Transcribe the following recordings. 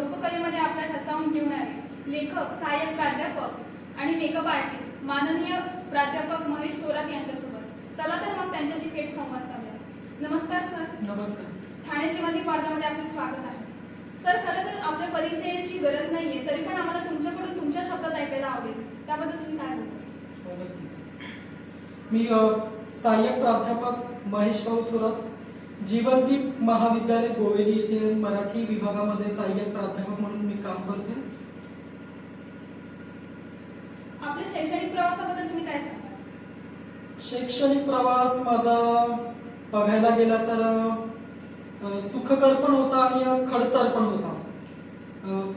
लोककलेमध्ये आपला ठसा उमटवणारे लेखक, सहाय्यक प्राध्यापक आणि मेकअप आर्टिस्ट माननीय प्राध्यापक महेश थोरात यांच्यासोबत. चला तर मग त्यांच्याशी थेट संवाद साधूया. नमस्कार सर. नमस्कार. ठाणे जीवंती वार्तामध्ये आपले स्वागत आहे. सर, खरं तर आपल्या परिचयाची गरज नाहीये, तरी पण आम्हाला तुमच्याकडून तुमच्या शब्दात ऐकायला आवडेल. त्याबद्दल तुम्ही काय बोलता? नक्कीच. मी सहाय्यक प्राध्यापक महेश थोरात, जीवनदीप महाविद्यालय गोवेली येथे मराठी विभागामध्ये सहाय्यक प्राध्यापक म्हणून मी काम करतो. आपल्या शैक्षणिक प्रवासाबद्दल तुम्ही काय सांगा? शैक्षणिक प्रवास माझा बघायला गेला तर सुखकर पण होता आणि खडतर पण होता.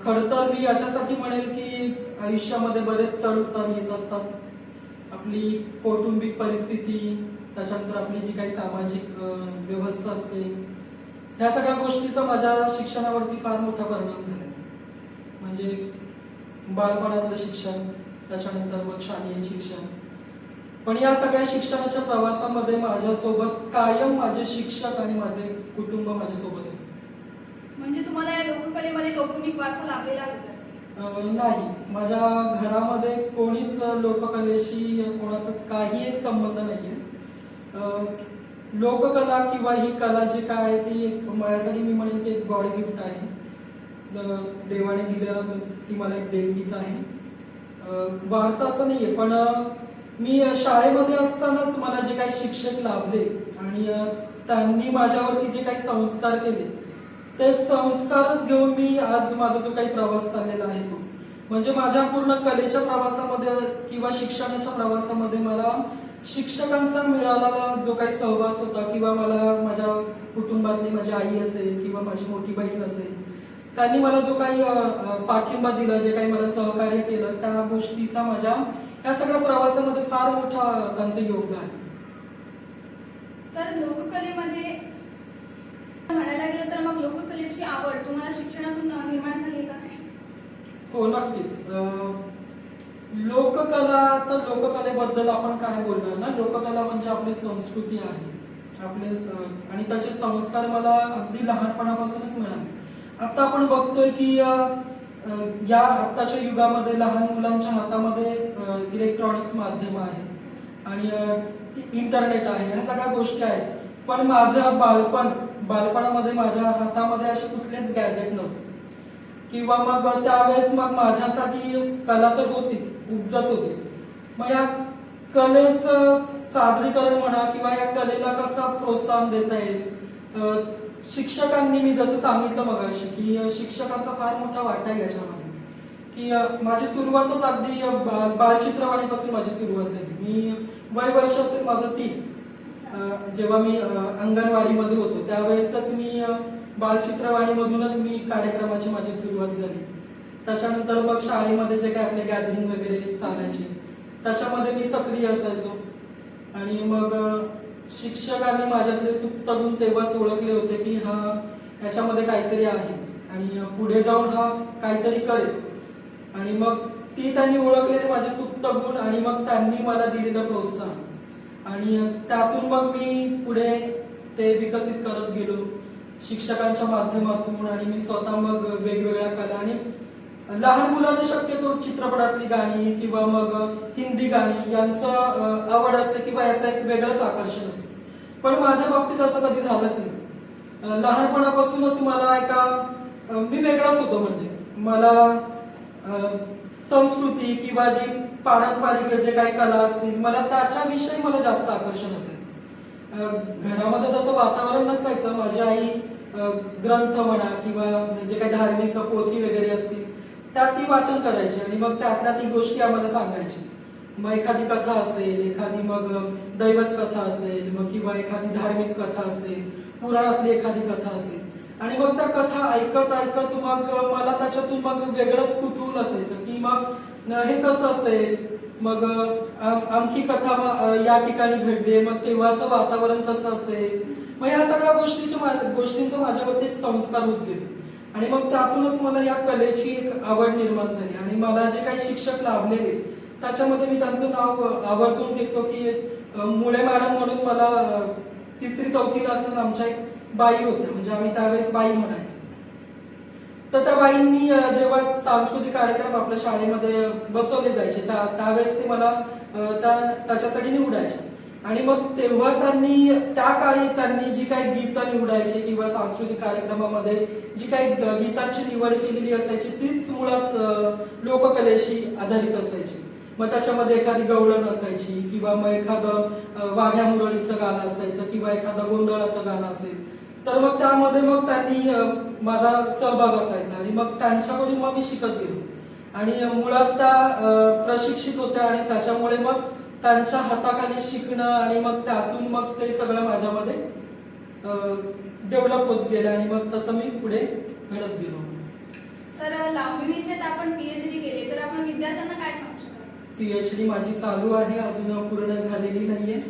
खडतर मी याच्यासाठी म्हणेल की आयुष्यामध्ये बरेच चढ उतार येत असतात. आपली कौटुंबिक परिस्थिती, त्याच्यानंतर आपली जी काही सामाजिक व्यवस्था असते, ह्या सगळ्या गोष्टीचा माझ्या शिक्षणावरती फार मोठा परिणाम झाला. म्हणजे बालपणातलं शिक्षण, त्याच्यानंतर मग शालेय शिक्षण. पण या सगळ्या शिक्षणाच्या प्रवासामध्ये माझ्यासोबत कायम माझे शिक्षक आणि माझे कुटुंब माझ्यासोबत होते. म्हणजे तुम्हाला या लोककलेमध्ये कौटुंबिक वारसा लाभलेला होता? नाही, माझ्या घरामध्ये कोणीच लोककलेशी कोणाचाच काही एक संबंध नाहीये. लोककला किंवा ही कला जी काय आहे ती एक माझ्यासाठी मी म्हणेन की एक गॉड गिफ्ट आहे. देवाने दिलेला ती मला एक देणगीच आहे. वारसा असं नाहीये, पण मी शाळेमध्ये असतानाच मला जे काही शिक्षक लाभले आणि त्यांनी माझ्यावरती जे काही संस्कार केले, ते संस्कारच घेऊन मी आज माझा जो काही प्रवास चाललेला आहे तो, म्हणजे माझ्या पूर्ण कलेच्या प्रवासामध्ये किंवा शिक्षणाच्या प्रवासामध्ये मला शिक्षकांचा मिळालेला जो काही सहवास होता, किंवा मला माझ्या कुटुंबातली माझी आई असेल किंवा माझी मोठी बहीण असेल, त्यांनी मला जो काही पाठिंबा दिला, जे काही मला सहकार्य केलं, त्या गोष्टीचा माझ्या या सगळ्या प्रवासामध्ये फार मोठा त्यांचं योगदान आहे. तर लोककलेमध्ये म्हणायला गेलं तर मग लोककलेची आवड तुम्हाला शिक्षणातून निर्माण झाली का? हो, नक्कीच. लोककला, तर लोककलेबद्दल आपण काय बोलणार ना. लोककला म्हणजे आपली संस्कृती आहे, आपले आणि त्याचे संस्कार मला अगदी लहानपणापासूनच मिळाले. आता आपण बघतोय की या आत्ताच्या युगामध्ये लहान मुलांच्या हातामध्ये इलेक्ट्रॉनिक्स माध्यम आहे आणि इंटरनेट आहे, ह्या सगळ्या गोष्टी आहेत. पण माझं बालपणामध्ये माझ्या हातामध्ये असे कुठलेच गॅजेट नव्हते, किंवा मग त्यावेळेस मग माझ्यासाठी कला तर होती, उपजत होती. मग या कलेचं सादरीकरण म्हणा किंवा या कलेला कसं प्रोत्साहन देता येईल, शिक्षकांनी, मी जसं सांगितलं मगाशी की शिक्षकांचा फार मोठा वाटा आहे याच्यामध्ये. की माझी सुरुवातच अगदी बालचित्रवाणीपासून माझी सुरुवात झाली. मी वय वर्ष असेल माझं 3, जेव्हा मी अंगणवाडीमध्ये होतो त्यावेळेसच मी बालचित्रवाणीमधूनच मी कार्यक्रमाची माझी सुरुवात झाली. त्याच्यानंतर मग शाळेमध्ये जे काही आपले गॅदरिंग वगैरे चालायचे त्याच्यामध्ये मी सक्रिय असायचो. आणि मग शिक्षकांनी माझ्यातले सुप्त गुण तेव्हाच ओळखले होते की हा याच्यामध्ये काहीतरी आहे आणि पुढे जाऊन हा काहीतरी करेल. आणि मग ती त्यांनी ओळखलेले माझे सुप्त गुण आणि मग त्यांनी मला दिलेलं प्रोत्साहन, आणि त्यातून मग मी पुढे ते विकसित करत गेलो शिक्षकांच्या माध्यमातून. आणि मी स्वतः मग वेगवेगळ्या कला, आणि लहान मुलांना शक्यतो चित्रपटातली गाणी किंवा मग हिंदी गाणी यांचं आवड असते किंवा याचं एक वेगळंच आकर्षण असते. पण माझ्या बाबतीत असं कधी झालंच नाही. लहानपणापासूनच मला मी वेगळाच होतो. म्हणजे मला संस्कृती किंवा जी पारंपरिक जे काही कला असतील, मला त्याच्याविषयी मला जास्त आकर्षण असायचं. घरामध्ये तसं वातावरण नसायचं. माझी आई ग्रंथ म्हणा किंवा जे काही धार्मिक पोथी वगैरे असतील त्यात ती वाचन करायची आणि मग त्यातल्या ती गोष्टी आम्हाला सांगायची. मग एखादी कथा असेल, एखादी मग दैवत कथा असेल, मग किंवा एखादी धार्मिक कथा असेल, पुराणातली एखादी कथा असेल, आणि मग त्या कथा ऐकत ऐकत मग मला त्याच्यातून मग वेगळंच कुतूहल असायचं की मग हे कसं असेल, मग आमची कथा या ठिकाणी घडली, मग तेव्हाचं वातावरण कसं असेल. मग या सगळ्या गोष्टींचा माझ्यावरती एक संस्कार होत गेले. आणि मग त्यातूनच मला या कलेची एक आवड निर्माण झाली. आणि मला जे काही शिक्षक लाभलेले त्याच्यामध्ये मी त्यांचं नाव आवर्जून घेतो की मुळे मॅडम म्हणून मला 3री 4थीला असताना आमच्या एक बाई होत्या, म्हणजे आम्ही त्यावेळेस बाई म्हणायचो. तर त्या बाईंनी जेव्हा सांस्कृतिक कार्यक्रम आपल्या शाळेमध्ये बसवले जायचे त्यावेळेस ते मला त्याच्यासाठी निवडायचे. आणि मग तेव्हा त्या काळी त्यांनी जी काही गीतं निवडायची किंवा सांस्कृतिक कार्यक्रमामध्ये जी काही गीतांची निवड केलेली असायची तीच मुळात लोककलेशी आधारित असायची. मग त्याच्यामध्ये एखादी गवळण असायची किंवा मग एखादं वाघ्या मुरळीचं गाणं असायचं किंवा एखादं गोंधळाचं गाणं असेल. तर मग त्यामध्ये मग त्यांनी माझा सहभाग असायचा आणि मग त्यांच्याकडून मग मी शिकत गेलो. आणि मुळात त्या प्रशिक्षित होत्या आणि त्याच्यामुळे मग त्यांच्या हाताखाली शिकणं आणि मग त्यातून मग ते सगळं माझ्यामध्ये डेव्हलप होत गेलं आणि मग तसं मी पुढे घडत गेलो. तर लावणी विषयात आपण पीएचडी केली तर आपण विद्यार्थ्यांना काय सांगू शकतो? पीएचडी माझी चालू आहे, अजून पूर्ण झालेली नाहीये.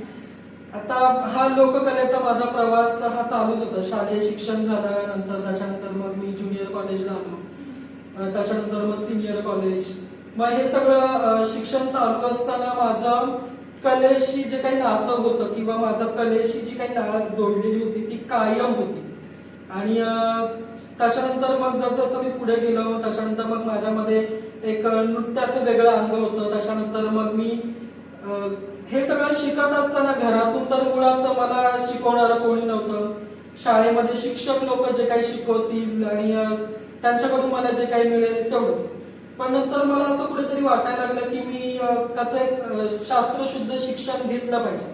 आता हा लोककलेचा माझा प्रवास हा चालूच होता. शालेय शिक्षण झालं, नंतर त्याच्यानंतर मग मी ज्युनियर कॉलेजला आलो, त्याच्यानंतर मग सिनियर कॉलेज. मग हे सगळं शिक्षण चालू असताना माझं कलेशी जे काही नातं होतं किंवा माझं कलेशी जी काही नाळ जोडलेली होती ती कायम होती. आणि त्याच्यानंतर मग जसं मी पुढे गेलो त्याच्यानंतर मग माझ्यामध्ये एक नृत्याचं वेगळं अंग होतं. त्याच्यानंतर मग मी हे सगळं शिकत असताना घरातून तर मुळात मला शिकवणारं कोणी नव्हतं. शाळेमध्ये शिक्षक लोक जे काही शिकवतील आणि त्यांच्याकडून मला जे काही मिळेल तेवढंच. पण नंतर मला असं कुठेतरी वाटायला लागलं की मी त्याचं एक शास्त्रशुद्ध शिक्षण घेतलं पाहिजे.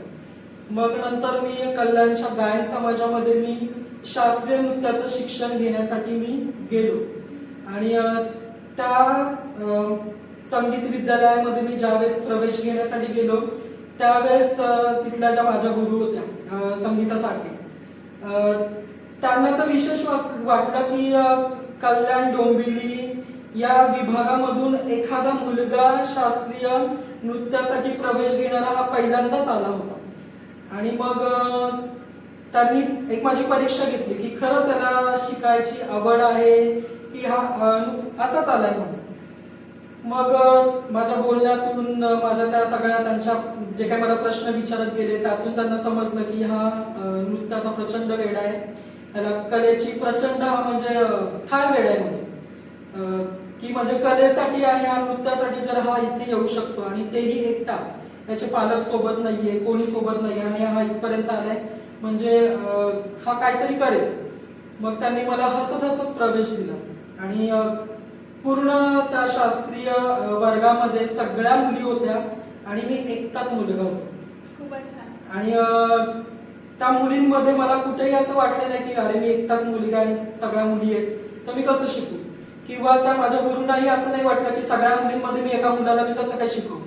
मग नंतर मी कल्याणच्या गायन समाजामध्ये मी शास्त्रीय नृत्याचं शिक्षण घेण्यासाठी मी गेलो. आणि त्या संगीत विद्यालयामध्ये मी ज्यावेळेस प्रवेश घेण्यासाठी गेलो त्यावेळेस तिथल्या ज्या माझ्या गुरु होत्या संगीतासाठी, त्यांना तर विशेष वाटलं की कल्याण डोंबिवली या विभागामधून एखादा मुलगा शास्त्रीय नृत्यासाठी प्रवेश घेणारा हा पहिल्यांदाच आला होता. आणि मग त्यांनी एक माझी परीक्षा घेतली की खरंच याला शिकायची आवड आहे की हा असाच आलाय म्हणून. मग माझ्या बोलण्यातून माझ्या त्या सगळ्या त्यांच्या जे काही मला प्रश्न विचारत गेले त्यातून त्यांना समजलं की हा नृत्याचा प्रचंड वेड आहे, त्याला कलेची प्रचंड म्हणजे फार वेड आहे. म्हणजे की म्हणजे कलेसाठी आणि या नृत्यासाठी जर हा इथे येऊ शकतो आणि तेही एकटा, त्याचे पालक सोबत नाहीये, कोणी सोबत नाहीये आणि हा इथपर्यंत आलाय म्हणजे हा काहीतरी करेल. मग त्यांनी मला हसत हसत प्रवेश दिला आणि पूर्ण त्या शास्त्रीय वर्गामध्ये सगळ्या मुली होत्या आणि मी एकटाच मुलगा होतो. खूपच छान. आणि त्या मुलींमध्ये मला कुठेही असं वाटलं नाही की अरे मी एकटाच मुलगा आणि सगळ्या मुली आहेत तर मी कसं शिकू, किंवा त्या माझ्या गुरूंनाही असं नाही वाटलं की सगळ्या मुलींमध्ये मी एका मुलाला मी कसं काय शिकवू.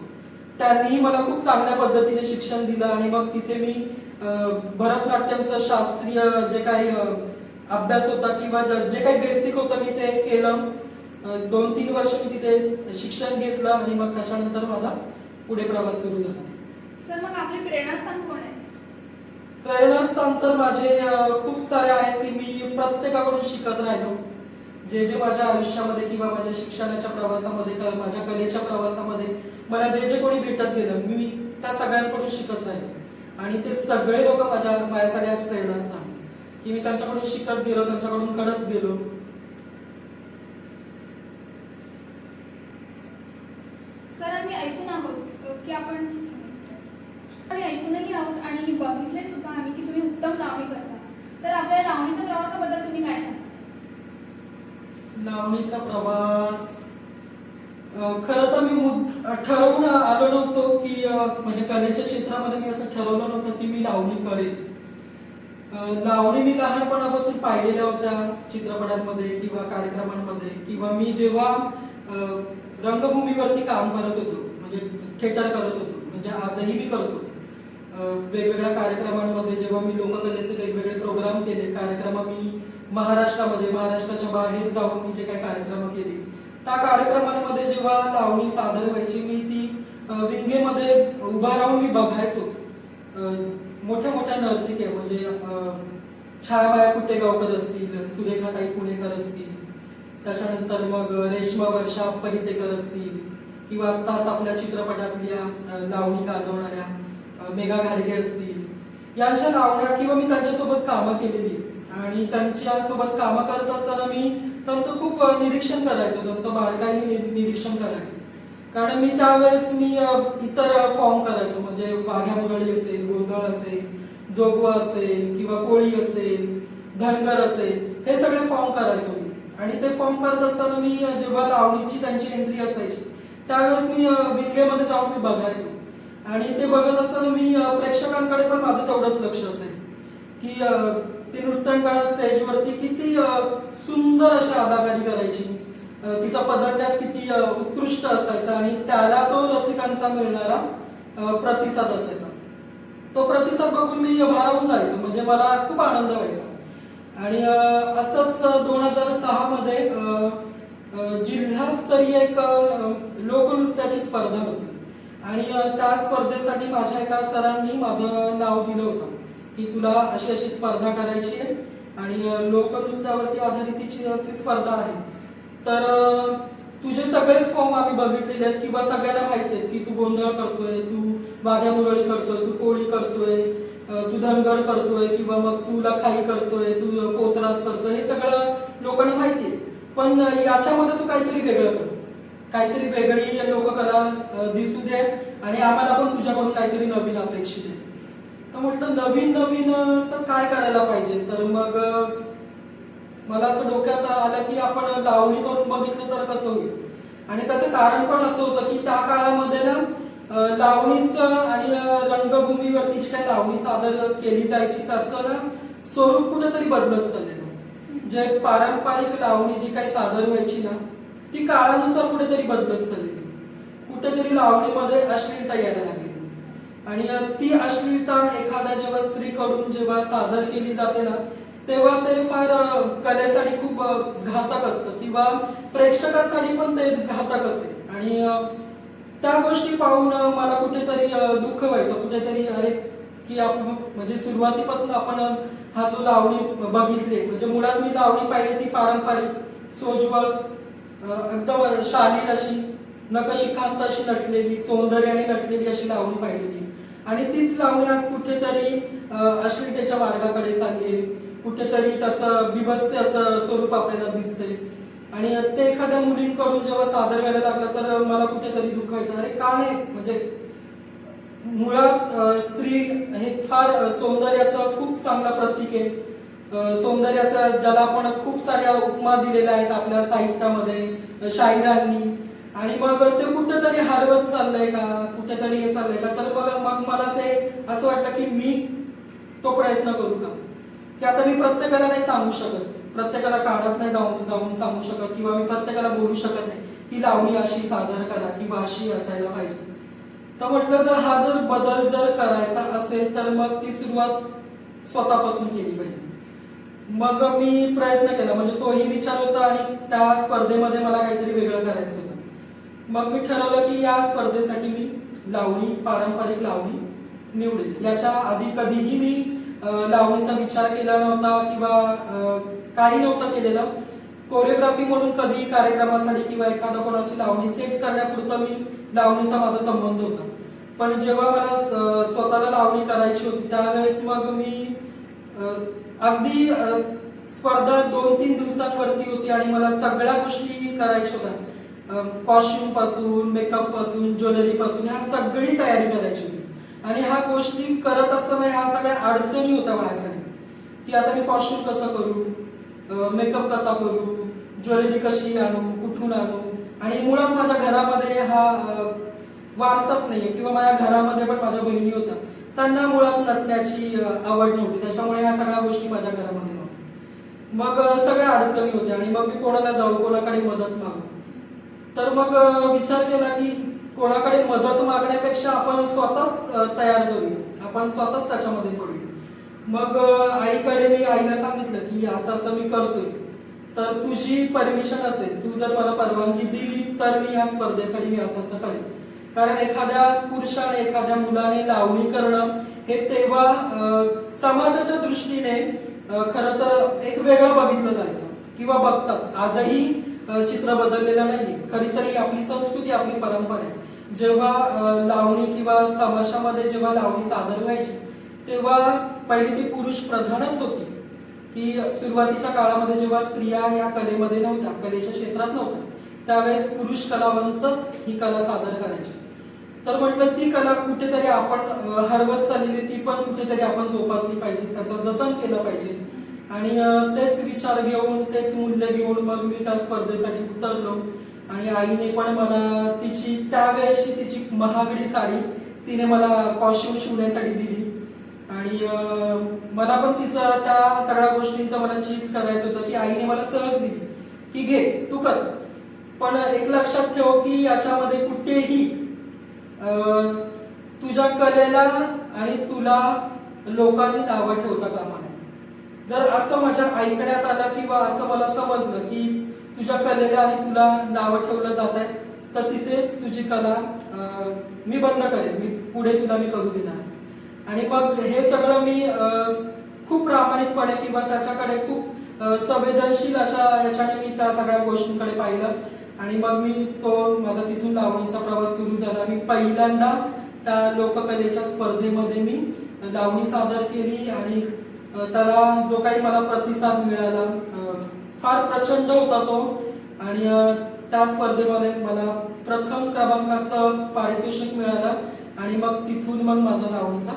त्यांनीही मला खूप चांगल्या पद्धतीने शिक्षण दिलं आणि मग तिथे मी भरतनाट्यमचं शास्त्रीय जे काही अभ्यास होता किंवा जे काही बेसिक होतं मी ते केलं. 2-3 वर्ष मी तिथे शिक्षण घेतलं आणि मग त्याच्यानंतर माझा पुढे प्रवास सुरू झाला. सर मग आपले प्रेरणास्थान कोण आहे? प्रेरणास्थान तर माझे खूप सारे आहेत की मी प्रत्येकाकडून शिकत राहिलो. जे जे माझ्या आयुष्यामध्ये किंवा माझ्या शिक्षणाच्या प्रवासामध्ये किंवा माझ्या कलेच्या प्रवासामध्ये मला जे जे कोणी भेटत गेलं मी त्या सगळ्यांकडून शिकत राहिलो. आणि ते सगळे लोक माझ्यासाठी आज प्रेरणास्थान की मी त्यांच्याकडून शिकत गेलो, त्यांच्याकडून कळत गेलो. सर आम्ही ऐकून आहोत की आम्ही ऐकूनही आहोत आणि बघितले सुद्धा आम्ही की तुम्ही उत्तम लावणी करता. तर आपल्या लावणीच्या प्रवासाबद्दल तुम्ही काय सांगा? लावणीचा प्रवास खरं तर मी ठरवून आलो नव्हतो की म्हणजे कलेच्या क्षेत्रामध्ये मी असं ठरवलं नव्हतं की मी लावणी करेन. लावणी मी लहानपणापासून पाहिलेल्या होत्या चित्रपटांमध्ये किंवा कार्यक्रमांमध्ये, किंवा मी जेव्हा रंगभूमीवरती काम करत होतो म्हणजे थिएटर करत होतो, म्हणजे आजही मी करतो. वेगवेगळ्या कार्यक्रमांमध्ये जेव्हा मी लोककलेचे वेगवेगळे प्रोग्राम केले, कार्यक्रम मी महाराष्ट्राच्या बाहेर जाऊन मी जे काही कार्यक्रम केले त्या कार्यक्रमांमध्ये जेव्हा लावणी सादर व्हायची मी ती विंगेमध्ये उभा राहून मी बघायचो. मोठ्या मोठ्या नर्तिके म्हणजे छायाबाया कुटेगावकर असतील, सुरेखाताई पुणेकर असतील, त्याच्यानंतर मग रेश्मा वर्षा परितेकर असतील, किंवा आत्ताच आपल्या चित्रपटातल्या लावणी गाजवणाऱ्या मेघा घाडगे असतील, यांच्या लावण्या किंवा मी त्यांच्यासोबत कामं केलेली आणि त्यांच्या सोबत कामं करत असताना मी त्यांचं खूप निरीक्षण करायचो, त्यांचं बारकाईने निरीक्षण करायचो. कारण मी त्यावेळेस इतर फॉर्म करायचो, म्हणजे वाघ्या मुरळी असेल, गोंधळ असेल, जोगवा असेल किंवा कोळी असेल, धनगर असेल, हे सगळे फॉर्म करायचो मी. आणि ते फॉर्म करत असताना मी जेव्हा लावणीची त्यांची एंट्री असायची त्यावेळेस मी विंगेमध्ये जाऊन मी बघायचो. आणि ते बघत असताना मी प्रेक्षकांकडे पण माझं तेवढंच लक्ष असायचं की ती नृत्यांगना स्टेजवरती किती सुंदर अशी अदाकारी करायची, तिचा पदन्यास किती उत्कृष्ट असायचा आणि त्याला तो रसिकांचा मिळणारा प्रतिसाद असायचा. तो प्रतिसाद बघून मी भारावून जायचो, म्हणजे मला खूप आनंद व्हायचा. आणि असंच 2006 मध्ये जिल्हास्तरीय एक लोकनृत्याची स्पर्धा होती आणि त्या स्पर्धेसाठी माझ्या एका सरांनी माझं नाव दिलं होतं की तुला अशी अशी स्पर्धा करायची आहे आणि लोकनृत्यावरती आधारित ती स्पर्धा आहे. तर तुझे सगळेच फॉर्म आम्ही बघितलेले आहेत किंवा सगळ्यांना माहिती आहेत की तू गोंधळ करतोय, तू वाघ्या मुरळी करतोय, तू कोळी करतोय, तू धनगर करतोय किंवा मग तू लखाई करतोय, तू पोतराज करतोय, हे सगळं लोकांना माहिती आहे. पण याच्यामध्ये तू काहीतरी वेगळं कर, काहीतरी वेगळी लोककला दिसू दे आणि आम्हाला पण तुझ्याकडून काहीतरी नवीन अपेक्षित आहे. तर म्हटलं नवीन नवीन तर काय करायला पाहिजे. तर मग मला असं डोक्यात आलं की आपण लावणी करून बघितलं तर कसं होईल. आणि त्याचं कारण पण असं होतं की त्या काळामध्ये ना लावणीचं आणि रंगभूमीवरती जी काही लावणी सादर केली जायची त्याचं ना स्वरूप कुठेतरी बदलत चाललेलं. जे पारंपरिक लावणी जी काही सादर व्हायची ना ती काळानुसार कुठेतरी बदलत चाललेली. कुठेतरी लावणीमध्ये अश्लीलता यायला लागली आणि ती अश्लीलता एखाद्या जेव्हा स्त्रीकडून जेव्हा सादर केली जाते ना तेव्हा ते फार कलेसाठी खूप घातक असतं किंवा प्रेक्षकांसाठी पण ते घातकच आहे. आणि त्या गोष्टी पाहून मला कुठेतरी दुःख व्हायचं, कुठेतरी अरे की आपण म्हणजे सुरुवातीपासून आपण हा जो लावणी बघितले, म्हणजे मुळात मी लावणी पाहिली ती पारंपरिक सोज्वळ एकदम शालीन अशी नखशिखांत अशी नटलेली, सौंदर्याने नटलेली अशी लावणी पाहिलेली. आणि तीच लावणी आज कुठेतरी अश्लीलतेच्या मार्गाकडे चालली, कुठेतरी त्याचं बिभत्स असं स्वरूप आपल्याला दिसतंय. आणि ते एखाद्या मुलींकडून जेव्हा सादर व्हायला लागलं तर मला कुठेतरी दुःख व्हायचं, अरे का नाही. म्हणजे मुळात स्त्री हे फार सौंदर्याचं खूप चांगलं प्रतीक आहे. सौंदर्याचा ज्याला आपण खूप साऱ्या उपमा दिलेल्या आहेत आपल्या साहित्यामध्ये, शाहिरांनी. आणि मग ते कुठेतरी हरवत चाललंय का, कुठेतरी हे चाललंय का. तर मग मला ते असं वाटलं की मी तो प्रयत्न करू का, की आता मी प्रत्येकाला नाही सांगू शकत, प्रत्येकाला कानात नाही जाऊन सांगू शकत किंवा मी प्रत्येकाला बोलू शकत नाही की लावणी अशी सादर करा किंवा अशी असायला पाहिजे. तर म्हटलं जर बदल करायचा असेल तर मग ती सुरुवात स्वतःपासून केली पाहिजे. मग मी प्रयत्न केला, म्हणजे तोही विचार होता आणि त्या स्पर्धेमध्ये मला काहीतरी वेगळं करायचं होतं. मग मी ठरवलं की या स्पर्धेसाठी मी लावणी, पारंपरिक लावणी निवडेल. याच्या आधी कधीही मी लावणीचा विचार केला नव्हता किंवा काही नव्हतं केलेलं. कोरिओग्राफी म्हणून कधी कार्यक्रमासाठी किंवा एखादा कोणाची लावणी सेट करण्यापुरतं मी लावणीचा माझा संबंध होता. पण जेव्हा मला स्वतःला लावणी करायची होती त्यावेळेस मग मी अगदी स्पर्धा 2-3 दिवसांवरती होती आणि मला सगळ्या गोष्टी करायच्या होत्या. कॉस्ट्युम पासून, मेकअप पासून, ज्वेलरी पासून ह्या सगळी तयारी करायची होती. आणि ह्या गोष्टी करत असताना ह्या सगळ्या अडचणी होत्या माझ्यासाठी की आता मी कॉस्ट्युम कसं करू, मेकअप कसा करू, ज्वेलरी कशी आणू, कुठून आणू. आणि मुळात माझ्या घरामध्ये हा वारसाच नाहीये किंवा माझ्या घरामध्ये पण माझ्या बहिणी होत्या, त्यांना मुळात नटण्याची आवड नव्हती, त्याच्यामुळे ह्या सगळ्या गोष्टी माझ्या घरामध्ये नव्हत्या. मग सगळ्या अडचणी होत्या आणि मग मी कोणाला जाऊ, कोणाकडे मदत मागू. तर मग विचार केला की कोणाकडे मदत मागण्यापेक्षा आपण स्वतःच तयार करूया, आपण स्वतःच त्याच्यामध्ये पडूया. मग आईकडे मी आईला सांगितलं की असं मी करतोय, तर तुझी परमिशन असेल, तू जर मला परवानगी दिली तर मी या स्पर्धेसाठी मी असं करेन. कारण एखाद्या पुरुषाने, एखाद्या मुलाने लावणी करणं हे तेव्हा समाजाच्या दृष्टीने खरं तर एक वेगळं बघितलं जायचं किंवा बघतात. आजही चित्र बदललेलं नाही. खरी तरी आपली संस्कृती, आपली परंपरा आहे. जेव्हा लावणी किंवा तमाशामध्ये जेव्हा लावणी सादर व्हायची तेव्हा पहिली ती पुरुष प्रधानच होती की सुरुवातीच्या काळामध्ये जेव्हा स्त्रिया या कलेमध्ये नव्हत्या, कलेच्या क्षेत्रात नव्हत्या, त्यावेळेस पुरुष कलावंतच ही कला सादर करायचे. तर म्हटलं ती कला कुठेतरी आपण हरवत चाललेली, ती पण कुठेतरी आपण जोपासली पाहिजे, त्याचं जतन केलं पाहिजे. आणि तेच विचार घेऊन, तेच मूल्य घेऊन मग मी त्या स्पर्धेसाठी उतरलो. आणि आईने पण मला तिची त्यावेळेसची तिची महागडी साडी तिने मला कॉस्ट्युम शिवण्यासाठी दिली. आणि मला पण तिचं त्या सगळ्या गोष्टींचं मला चीज करायचं होतं की आईने मला सहज दिली की घे तू कर, पण एक लक्षात ठेव की याच्यामध्ये कुठेही तुझ्या कलेला आणि तुला लोकांनी नावं ठेवता कामा नये. जर असं माझ्या ऐकण्यात आलं किंवा असं मला समजलं की तुझ्या कलेला आणि तुला नावं ठेवलं जात आहे, तर तिथेच तुझी कला मी बंद करेन, मी पुढे तुला मी करू देणार. आणि मग हे सगळं मी खूप प्रामाणिकपणे किंवा त्याच्याकडे खूप संवेदनशील अशा याच्याने मी त्या सगळ्या गोष्टींकडे पाहिलं. आणि मग मी माझा तिथून लावणीचा प्रवास सुरू झाला. मी पहिल्यांदा त्या लोककलेच्या स्पर्धेमध्ये मी लावणी सादर केली आणि त्याला जो काही मला प्रतिसाद मिळाला फार प्रचंड होता तो. आणि त्या स्पर्धेमध्ये मला प्रथम क्रमांकाचं पारितोषिक मिळालं. आणि मग तिथून मग माझा लावणीचा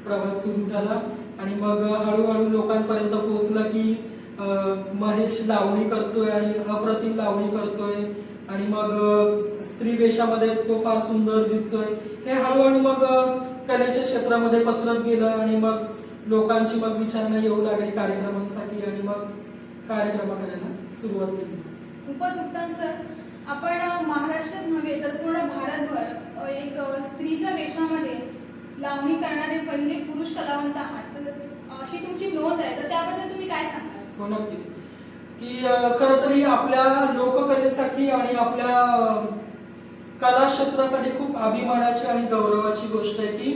प्रवास सुरू झाला. आणि मग हळूहळू लोकांपर्यंत पोहोचलं की महेश लावणी करतोय आणि अप्रतिम लावणी करतोय. आणि मग स्त्री वेशामध्ये तो फार सुंदर दिसतोय. हे हळूहळू मग कलेच्या क्षेत्रामध्ये पसरत गेलं. आणि मग लोकांची मग विचारणा येऊ लागली कार्यक्रमांसाठी. आणि मग कार्यक्रम करायला सुरुवात केली. खूपच उत्तम सर. आपण महाराष्ट्रात नव्हे तर पूर्ण भारतभर एक स्त्रीच्या वेशामध्ये लावणी करणारे पहिले पुरुष कलावंत आहात, तर अशी तुमची नोंद आहे, तर त्याबद्दल तुम्ही काय सांगाल? हो नक्कीच. की खरं तरी आपल्या लोककलेसाठी आणि आपल्या कला क्षेत्रासाठी खूप अभिमानाची आणि गौरवाची गोष्ट आहे की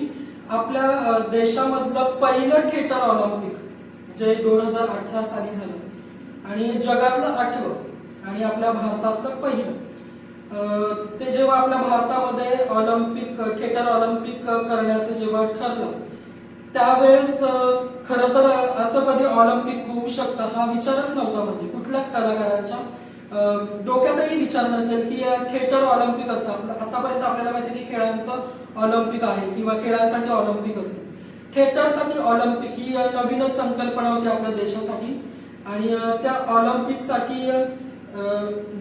आपल्या देशामधलं पहिलं थिएटर ऑलिम्पिक जे 2018 साली झालं आणि जगातलं 8वं आणि आपल्या भारतातलं पहिलं, ते जेव्हा आपल्या भारतामध्ये ऑलिम्पिक थिएटर ऑलिम्पिक करण्याचं जेव्हा ठरलं त्यावेळेस खरं तर असं कधी ऑलिम्पिक होऊ शकतं हा विचारच नव्हता. म्हणजे कुठल्याच कलाकारांच्या डोक्यातही विचार नसेल की थिएटर ऑलिम्पिक असतं. आतापर्यंत आपल्याला माहिती आहे की खेळांचं ऑलिम्पिक आहे किंवा खेळांसाठी ऑलिम्पिक असतं. थिएटरसाठी ऑलिम्पिक ही नवीनच संकल्पना होती आपल्या देशासाठी. आणि त्या ऑलिम्पिकसाठी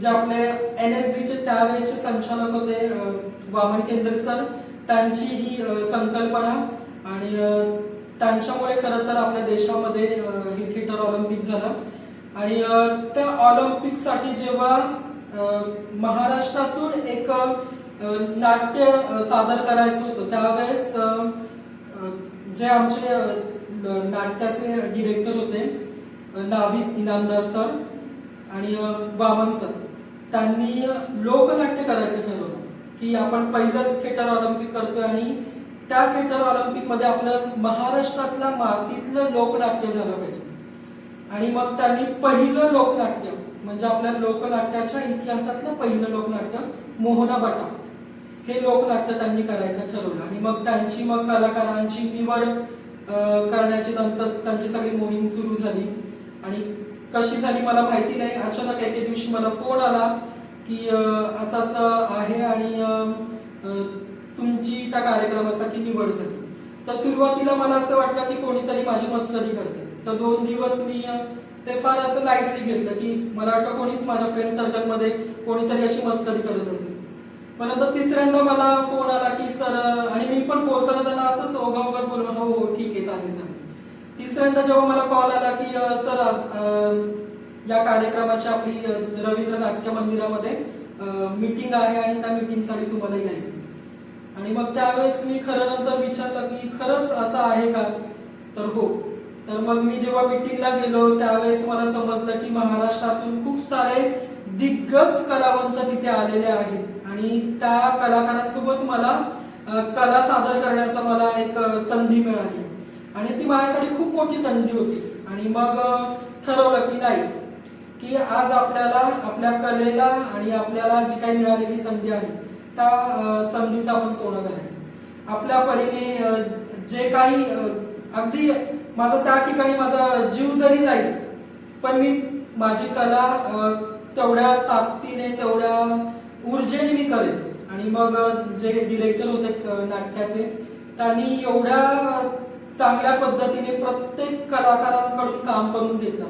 जे आपले NSD चे त्यावेळेचे संचालक होते वामन केंद्रे सर, त्यांची ही संकल्पना आणि त्यांच्यामुळे खरं तर आपल्या देशामध्ये हे थिएटर ऑलिम्पिक झालं. आणि त्या ऑलिम्पिकसाठी जेव्हा महाराष्ट्रातून एक नाट्य सादर करायचं होतं त्यावेळेस जे आमचे नाट्याचे डिरेक्टर होते नाभिद इनामदार सर आणि वामन सर, त्यांनी लोकनाट्य करायचं ठरवलं की आपण पहिलंच थिएटर ऑलिम्पिक करतोय आणि त्या थिएटर ऑलिम्पिक मध्ये आपलं महाराष्ट्रातल्या मातीतलं लोकनाट्य झालं पाहिजे. आणि मग त्यांनी पहिलं लोकनाट्य म्हणजे आपल्या लोकनाट्याच्या इतिहासातलं पहिलं लोकनाट्य मोहना बटा हे लोकनाट्य त्यांनी करायचं ठरवलं. आणि मग त्यांची मग कलाकारांची निवड करण्याची नंतर त्यांची सगळी मोहीम सुरू झाली. आणि कशी झाली मला माहिती नाही, अचानक एके दिवशी मला फोन आला की असं असं आहे आणि तुमची त्या कार्यक्रमासाठी निवड झाली. तर सुरुवातीला मला असं वाटलं की कोणीतरी माझी मस्करी करते. तर 2 दिवस मी ते फार असं लाईटली घेतलं की मला वाटलं कोणीच माझ्या फ्रेंड सर्कलमध्ये कोणीतरी अशी मस्करी करत असेल. पण आता तिसऱ्यांदा मला फोन आला की सर, आणि मी पण बोलताना त्यांना असंच ओघाओघात बोललो हो हो ठीक आहे चालेल चालेल. तिसऱ्यांदा जेव्हा मला कॉल आला की सर या कार्यक्रमाची आपली रवींद्र नाट्य मंदिरामध्ये मीटिंग आहे आणि त्या मीटिंगसाठी तुम्हाला यायचं. आणि मग त्यावेळेस मी खरं नंतर विचारलं की खरंच असं आहे का, तर हो. तर मग मी जेव्हा मीटिंगला गेलो त्यावेळेस मला समजलं की महाराष्ट्रातून खूप सारे दिग्गज कलावंत तिथे आलेले आहेत आणि त्या कलाकारांसोबत मला कला सादर करण्याचा मला एक संधी मिळाली आणि ती माझ्यासाठी खूप मोठी संधी होती. आणि मग ठरवलं की नाही की आज आपल्याला आपल्या कलेला आणि आपल्याला जी काही मिळालेली संधी आहे त्या संधीचं आपण सोनं करायचं. आपल्या परीने जे काही अगदी माझा त्या ठिकाणी माझा जीव जरी जाईल पण मी माझी कला तेवढ्या ताकदीने तेवढ्या ऊर्जेने मी करेन. आणि मग जे डिरेक्टर होते नाट्याचे त्यांनी एवढ्या चांगल्या पद्धतीने प्रत्येक कलाकारांकडून काम करून घेतलं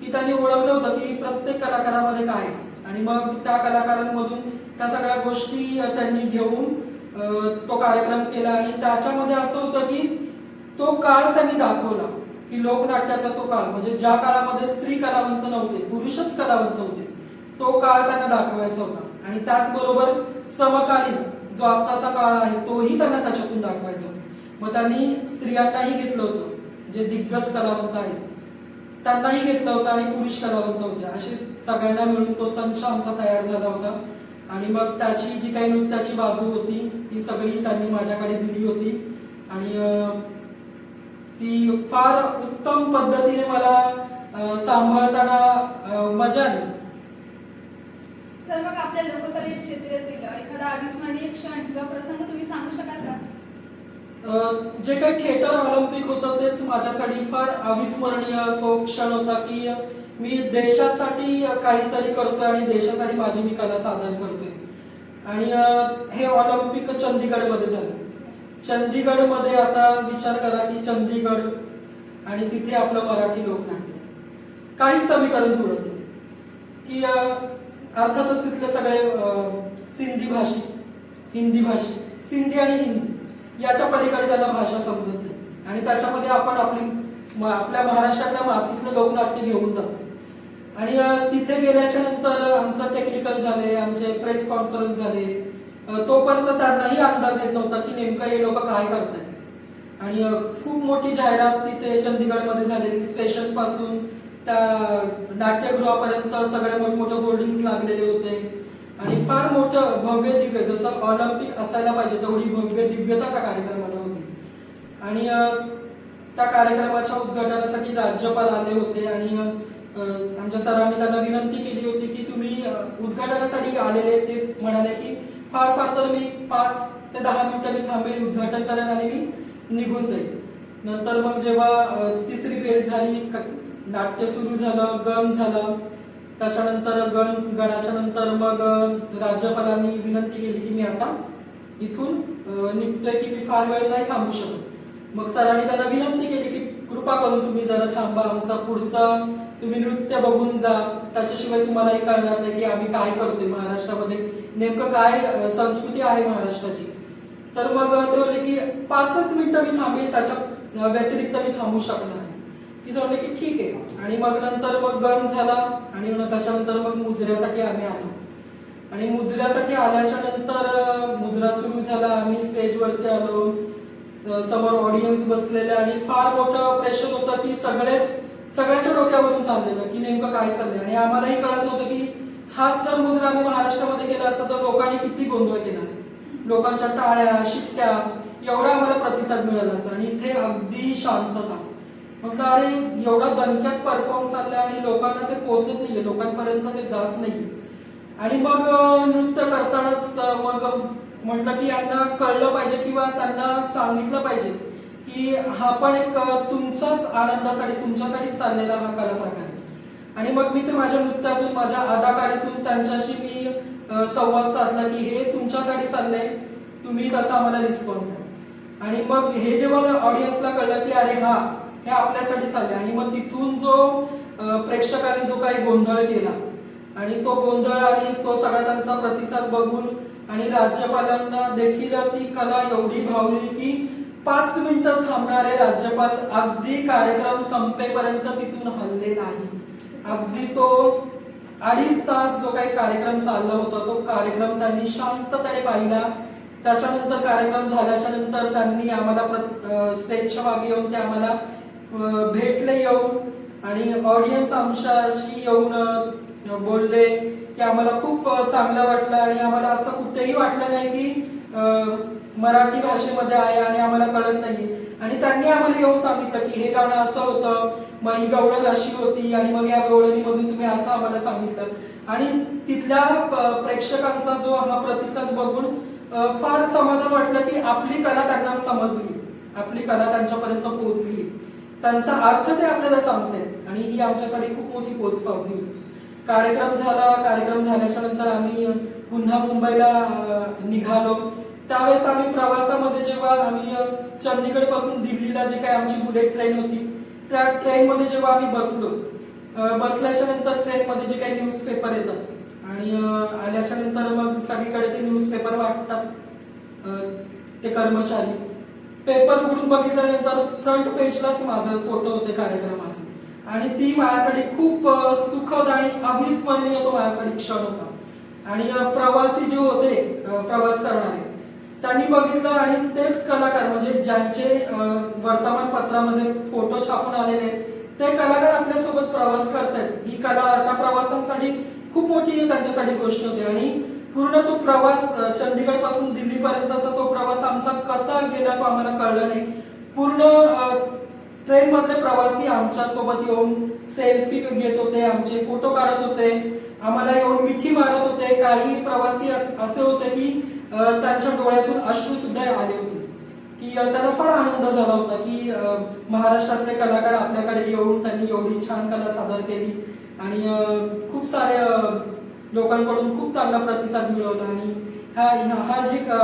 की त्यांनी ओळखलं होतं की प्रत्येक कलाकारामध्ये काय आहे. आणि मग त्या कलाकारांमधून त्या सगळ्या गोष्टी त्यांनी घेऊन तो कार्यक्रम केला. आणि त्याच्यामध्ये असं होतं की तो काळ त्यांनी दाखवला की लोकनाट्याचा तो काळ म्हणजे ज्या काळामध्ये स्त्री कलावंत नव्हते, पुरुषच कलावंत होते, तो काळ त्यांना दाखवायचा होता. आणि त्याचबरोबर समकालीन जो आत्ताचा काळ आहे तोही त्यांना त्याच्यातून दाखवायचा होता. मग त्यांनी स्त्रियांनाही घेतलं होतं, जे दिग्गज कलावंत आहेत त्यांनाही घेतलं होतं आणि पुरुष कलावंत होते, असे सगळ्यांना मिळून तो संच आमचा तयार झाला होता. आणि मग त्याची जी काही नृत्याची बाजू होती ती सगळी त्यांनी माझ्याकडे दिली होती. आणि ती फार उत्तम पद्धतीने मला सांभाळताना मजा आली. सर, मग आपल्या लोककले क्षेत्रातील एखादा अविस्मरणीय क्षण किंवा प्रसंग तुम्ही सांगू शकाल का? जे काही थिएटर ऑलिम्पिक होतं तेच माझ्यासाठी फार अविस्मरणीय तो क्षण होता की मी देशासाठी काहीतरी करतोय आणि देशासाठी माझी मी कला सादर करतोय. आणि हे ऑलिम्पिक चंदीगडमध्ये झालं. चंदीगडमध्ये आता विचार करा की चंदीगड आणि तिथे आपलं मराठी लोकनाट्य काहीच समीकरण जुळत नाही. की अर्थातच तिथले सगळे सिंधी भाषिक, हिंदी भाषिक, सिंधी आणि हिंदी याच्या पलीकडे त्यांना भाषा समजत नाही. आणि त्याच्यामध्ये आपण आपल्या महाराष्ट्रातल्या मातीतलं लोकनाट्य घेऊन जातो. आणि तिथे गेल्याच्या नंतर आमचं टेक्निकल झाले, आमचे प्रेस कॉन्फरन्स झाले, तोपर्यंत त्यांनाही अंदाज येत नव्हता की नेमकं हे लोक काय करतायत. आणि खूप मोठी जाहिरात तिथे चंदीगडमध्ये झालेली, स्टेशन पासून त्या नाट्यगृहापर्यंत सगळे मोठमोठे होर्डिंग्स लागलेले होते. आणि फार मोठं भव्य दिव्य, जसं ऑलिम्पिक असायला पाहिजे तेवढी भव्य दिव्यता त्या कार्यक्रमाला होती. आणि त्या कार्यक्रमाच्या उद्घाटनासाठी राज्यपाल आले होते. आणि आमच्या सरांनी त्यांना विनंती केली होती की तुम्ही उद्घाटनासाठी आलेले, ते म्हणाले की फार फार तर मी 5 ते 10 मिनिटं मी थांबेल, उद्घाटन करेन आणि मी निघून जाईल. नंतर मग जेव्हा तिसरी बेल झाली, नाट्य सुरू झालं, गण झालं, त्याच्यानंतर गणाच्या नंतर मग राज्यपालांनी विनंती केली की मी आता इथून निघतोय की मी फार वेळ नाही थांबू शकत. मग सरांनी त्यांना विनंती केली की कृपा करून तुम्ही जरा थांबा, आमचा पुढचा तुम्ही नृत्य बघून जा, त्याच्याशिवाय तुम्हालाही कळणार नाही की आम्ही काय करतोय महाराष्ट्रामध्ये, नेमकं काय संस्कृती आहे महाराष्ट्राची. तर मग ते बोलले की 5च मिनिटं मी थांबेल, त्याच्या व्यतिरिक्त मी थांबू शकणार नाही. की म्हणले की ठीक आहे. आणि मग नंतर मग गण झाला आणि त्याच्यानंतर मग मुजऱ्यासाठी आम्ही आलो. आणि मुजऱ्यासाठी आल्याच्या नंतर मुजरा सुरू झाला, आम्ही स्टेजवरती आलो, समोर ऑडियन्स बसलेले आणि फार मोठं प्रेशर होतं की सगळ्यांच्या डोक्यावरून चाललेलं की नेमकं काय चाललंय. आणि आम्हालाही कळत नव्हतं की हाच जर मुजरा आम्ही महाराष्ट्रामध्ये केला असता तर लोकांनी किती गोंधळ केला असता, लोकांच्या टाळ्या शिट्ट्या एवढा आम्हाला प्रतिसाद मिळाला असता. आणि इथे अगदी शांतता. म्हटलं अरे एवढा दणक्यात परफॉर्म चाललाय आणि लोकांना ते पोहोचत नाहीये, लोकांपर्यंत ते जात नाही. आणि मग नृत्य करतानाच मग म्हटलं की यांना कळलं पाहिजे किंवा त्यांना सांगितलं पाहिजे की हा पण एक तुमच्याच आनंदासाठी, तुमच्यासाठीच चाललेला हा कला प्रकार आहे. आणि मग मी ते माझ्या नृत्यातून, माझ्या अदाकारीतून त्यांच्याशी मी संवाद साधला की हे तुमच्यासाठी चाललंय, तुम्ही तसा आम्हाला रिस्पॉन्स द्या. आणि मग हे जेव्हा ऑडियन्सला कळलं की अरे हा हे आपल्यासाठी चाललंय, आणि मग तिथून जो प्रेक्षकांनी जो काही गोंधळ केला आणि तो गोंधळ आणि तो सगळा त्यांचा प्रतिसाद बघून आणि राज्यपालांना देखील ती कला एवढी भावली की 5 मिनिटं थांबणारे राज्यपाल अगदी कार्यक्रम संपेपर्यंत तिथून हलले नाही. अगदी तो 2.5 तास जो काही कार्यक्रम चालला होता तो कार्यक्रम त्यांनी शांतपणे पाहिला. त्याच्यानंतर कार्यक्रम झाल्याच्या नंतर त्यांनी आम्हाला स्टेजच्या मागे येऊन ते आम्हाला भेटले येऊन आणि ऑडियन्स आमच्याशी येऊन बोलले की आम्हाला खूप चांगलं वाटलं. आणि आम्हाला असं कुठेही वाटलं नाही की मराठी भाषेमध्ये आहे आणि आम्हाला कळत नाही. आणि त्यांनी आम्हाला येऊन सांगितलं की हे गाणं असं होतं, मग ही गवळण अशी होती आणि मग या गवळणीमधून तुम्ही असं आम्हाला सांगितलं. आणि तिथल्या प्रेक्षकांचा जो हा प्रतिसाद बघून फार समाधान वाटलं की आपली कला त्यांना समजली, आपली कला त्यांच्यापर्यंत पोहोचली, त्यांचा अर्थ ते आपल्याला सांगतायत. आणि ही आमच्यासाठी खूप मोठी पोचपावती होती. कार्यक्रम झाल्याच्या नंतर आम्ही पुन्हा मुंबईला निघालो. त्यावेळेस आम्ही प्रवासामध्ये जेव्हा आम्ही चंदीगड पासून दिल्लीला जे काही आमची बुलेट ट्रेन होती, त्या ट्रेनमध्ये जेव्हा आम्ही बसलो, बसल्याच्या नंतर ट्रेनमध्ये जे काही न्यूजपेपर येतात आणि आल्याच्या नंतर मग सगळीकडे ते न्यूजपेपर वाटतात ते कर्मचारी. पेपर उघडून बघितल्यानंतर फ्रंट पेजलाच माझा फोटो होते कार्यक्रमाचे आणि ती माझ्यासाठी खूप सुखद आणि अविस्मरणीय तो माझ्यासाठी क्षण होता. आणि प्रवासी जे होते प्रवास करणारे त्यांनी बघितलं आणि तेच कलाकार म्हणजे ज्यांचे वर्तमानपत्रामध्ये फोटो छापून आलेले ते कलाकार आपल्यासोबत प्रवास करतायत. ही कला त्या प्रवासांसाठी खूप मोठी त्यांच्यासाठी गोष्ट होती. आणि पूर्ण तो प्रवास चंदीगड पासून दिल्ली पर्यंतचा तो प्रवास आमचा कसा गेला तो आम्हाला कळलं नाही. पूर्ण ट्रेन मधले प्रवासी आमच्या सोबत येऊन सेल्फी घेत होते, आमचे फोटो काढत होते, आम्हाला येऊन मिठी मारत होते. काही प्रवासी असे होते की त्यांच्या डोळ्यातून अश्रू सुद्धा आले होते की त्यांना फार आनंद झाला होता की महाराष्ट्रातले कलाकार आपल्याकडे येऊन त्यांनी एवढी छान कला सादर केली आणि खूप साऱ्या लोकांकडून खूप चांगला प्रतिसाद मिळवला. आणि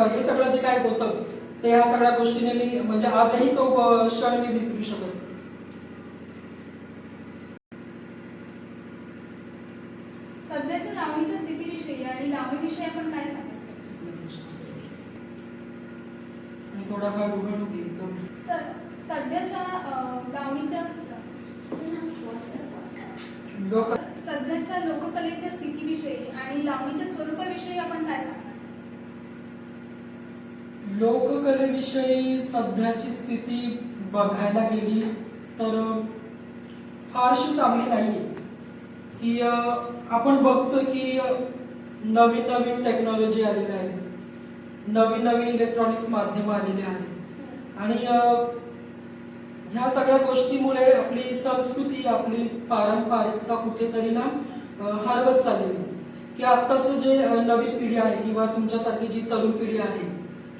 हे सगळं जे काय होतं ते ह्या सगळ्या गोष्टीने मी म्हणजे आजही तो क्षण मी विसरू शकत. सध्याच्या लावणीच्या स्थितीविषयी आणि लावणीविषयी आपण काय सांगायचं? आणि थोडा हळू घे एकदम. सर, सध्याच्या लावणीच्या सध्याच्या लोककलेच्या स्थितीविषयी आणि लावणीच्या स्वरूपाविषयी आपण काय सांगणार? लोककलेविषयी सध्याची स्थिती बघायला गेली तर फारशी चांगली नाहीये. की आपण बघतो की नवीन नवीन टेक्नॉलॉजी आलेली आहे, नवीन नवीन इलेक्ट्रॉनिक्स माध्यम आलेले आहेत आणि ह्या सगळ्या गोष्टीमुळे आपली संस्कृती आपली पारंपरिकता कुठेतरी ना हरवत चाललेली. की आत्ताचं जे नवीन पिढी आहे किंवा तुमच्यासारखी जी तरुण पिढी आहे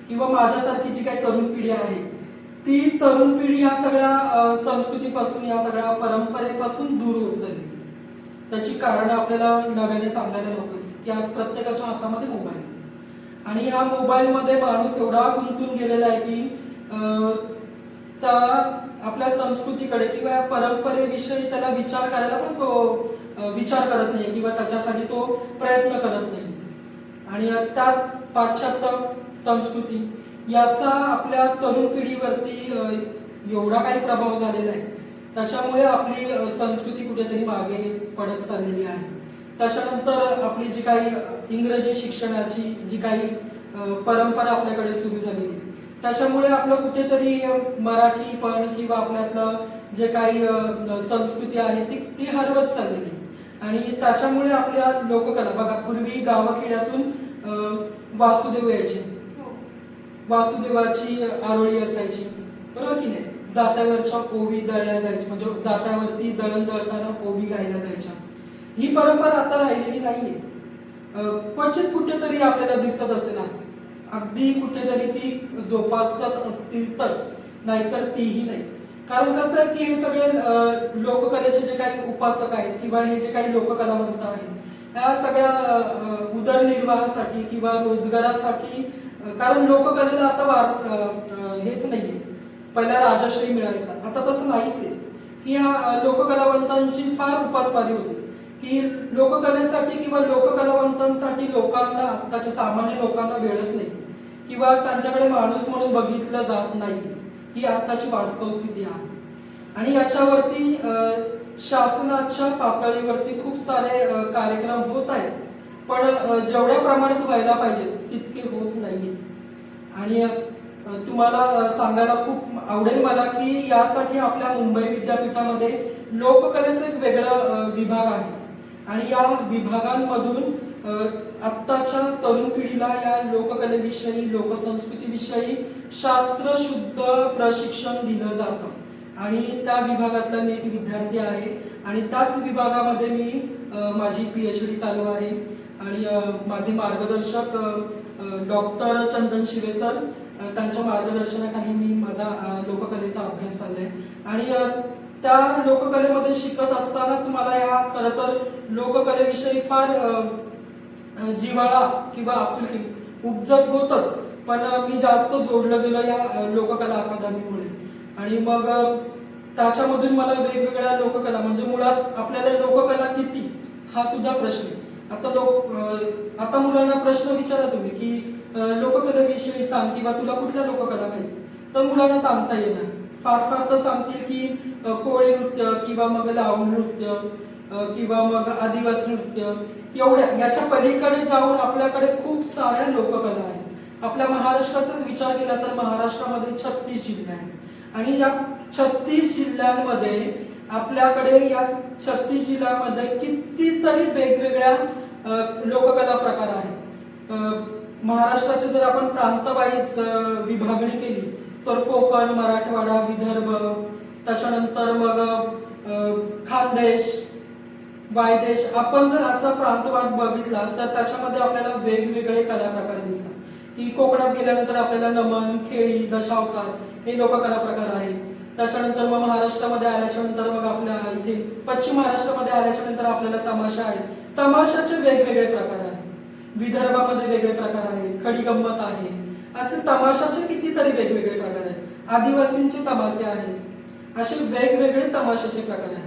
किंवा माझ्यासारखी जी काही तरुण पिढी आहे ती तरुण पिढी या सगळ्या संस्कृतीपासून या सगळ्या परंपरेपासून दूर होत चालली. त्याची कारण आपल्याला नव्याने सांगायला नको की आज प्रत्येकाच्या हातामध्ये मोबाईल आणि या मोबाईल मध्ये माणूस एवढा गुंतून गेलेला आहे की त्या आपल्या संस्कृतीकडे किंवा या परंपरेविषयी त्याला विचार करायला पण तो विचार करत नाही किंवा त्याच्यासाठी तो प्रयत्न करत नाही. आणि त्यात पाश्चात्य संस्कृती याचा आपल्या तरुण पिढीवरती एवढा काही प्रभाव झालेला आहे. त्याच्यामुळे आपली संस्कृती कुठेतरी मागे पडत चाललेली आहे. त्याच्यानंतर आपली जी काही इंग्रजी शिक्षणाची जी काही परंपरा आपल्याकडे सुरू झालेली त्याच्यामुळे आपलं कुठेतरी मराठी पण किंवा आपल्यातलं जे काही संस्कृती आहे ती हरवत चाललेली. आणि त्याच्यामुळे आपल्या लोककला बघा, पूर्वी गावखेड्यातून वासुदेव यायचे, वासुदेवाची आरोळी असायची, बरोबर की नाही. जात्यावरच्या ओवी दळल्या जायची म्हणजे जात्यावरती दळण दळताना ओवी गायल्या जायच्या. ही परंपरा आता राहिलेली नाहीये. क्वचित कुठेतरी आपल्याला दिसत असेल आज, अगदी कुठेतरी ती जोपासत असतील तर, नाहीतर तीही नाही. कारण कसं आहे की हे सगळे लोककलेचे जे काही उपासक आहेत किंवा हे जे काही लोककलावंत आहेत ह्या सगळ्या उदरनिर्वाहासाठी किंवा रोजगारासाठी, कारण लोककलेला आता हेच नाहीये. पहिला राजश्री मिळायचा, आता तसं नाहीच आहे. की ह्या लोककलावंतांची फार उपासमारी होते की लोककलेसाठी किंवा लोककलावंतांसाठी लोकांना, आत्ताच्या सामान्य लोकांना वेळच नाही किंवा त्यांच्याकडे माणूस म्हणून बघितलं जात नाही. ही आत्ताची वास्तव स्थिती आहे. आणि याच्यावरती शासनाच्या पातळीवरती खूप सारे कार्यक्रम होत आहेत, पण जेवढ्या प्रमाणात व्हायला पाहिजे तितके होत नाही. आणि तुम्हाला सांगायला खूप आवडेल मला की यासाठी आपल्या मुंबई विद्यापीठामध्ये लोककलेचं एक वेगळं विभाग आहे आणि या विभागांमधून आत्ताच्या तरुण पिढीला या लोककलेविषयी, लोकसंस्कृतीविषयी शास्त्रशुद्ध प्रशिक्षण दिलं जातं. आणि त्या विभागातला मी एक विद्यार्थी आहे आणि त्याच विभागामध्ये मी माझी PhD चालू आहे. आणि माझे मार्गदर्शक डॉक्टर चंदन शिवे सर, त्यांच्या मार्गदर्शनाखाली मी माझा लोककलेचा अभ्यास चाललाय. आणि त्या लोककलेमध्ये शिकत असतानाच मला या खरं तर लोककलेविषयी फार जिव्हाळा किंवा आपुलकी उपजत होतच, पण मी जास्त जोडलं गेलो या लोककला अकादमीमुळे. आणि मग त्याच्यामधून मला वेगवेगळ्या लोककला म्हणजे मुळात आपल्याला लोककला किती हा सुद्धा प्रश्न आहे. आता मुलांना प्रश्न विचारा तुम्ही की लोककलेविषयी सांग किंवा तुला कुठल्या लोककला माहिती, तर मुलांना सांगता येणार. फार तर सांगतील की कोळी नृत्य किंवा मग लावणी नृत्य किंवा मग आदिवासी नृत्य. एवढ्या याच्या पलीकडे जाऊन आपल्याकडे खूप साऱ्या लोककला आहेत. आपल्या महाराष्ट्राचाच विचार केला तर महाराष्ट्रामध्ये 36 जिल्हे आहेत आणि या 36 जिल्ह्यांमध्ये आपल्याकडे या 36 जिल्ह्यांमध्ये कितीतरी वेगवेगळ्या लोककला प्रकार आहेत. महाराष्ट्राची जर आपण प्रांतवाईज विभागणी केली तर कोकण, मराठवाडा, विदर्भ, त्याच्यानंतर मग खानदेश, वायदेश. आपण जर असा प्रांतवाद बघितला तर त्याच्यामध्ये आपल्याला वेगवेगळे कला प्रकार दिसतात. की कोकणात गेल्यानंतर आपल्याला नमन, खेळी, दशावतार हे लोककला प्रकार आहेत. त्याच्यानंतर मग महाराष्ट्रामध्ये आल्याच्या नंतर मग आपल्या इथे पश्चिम महाराष्ट्रामध्ये आल्याच्या नंतर आपल्याला तमाशा आहे. तमाशाचे वेगवेगळे प्रकार आहेत. विदर्भामध्ये वेगळे प्रकार आहेत, खडी गंमत आहे. असे तमाशाचे कितीतरी वेगवेगळे प्रकार आहेत. आदिवासींचे तमाशे आहेत. असे वेगवेगळे तमाशाचे प्रकार आहेत.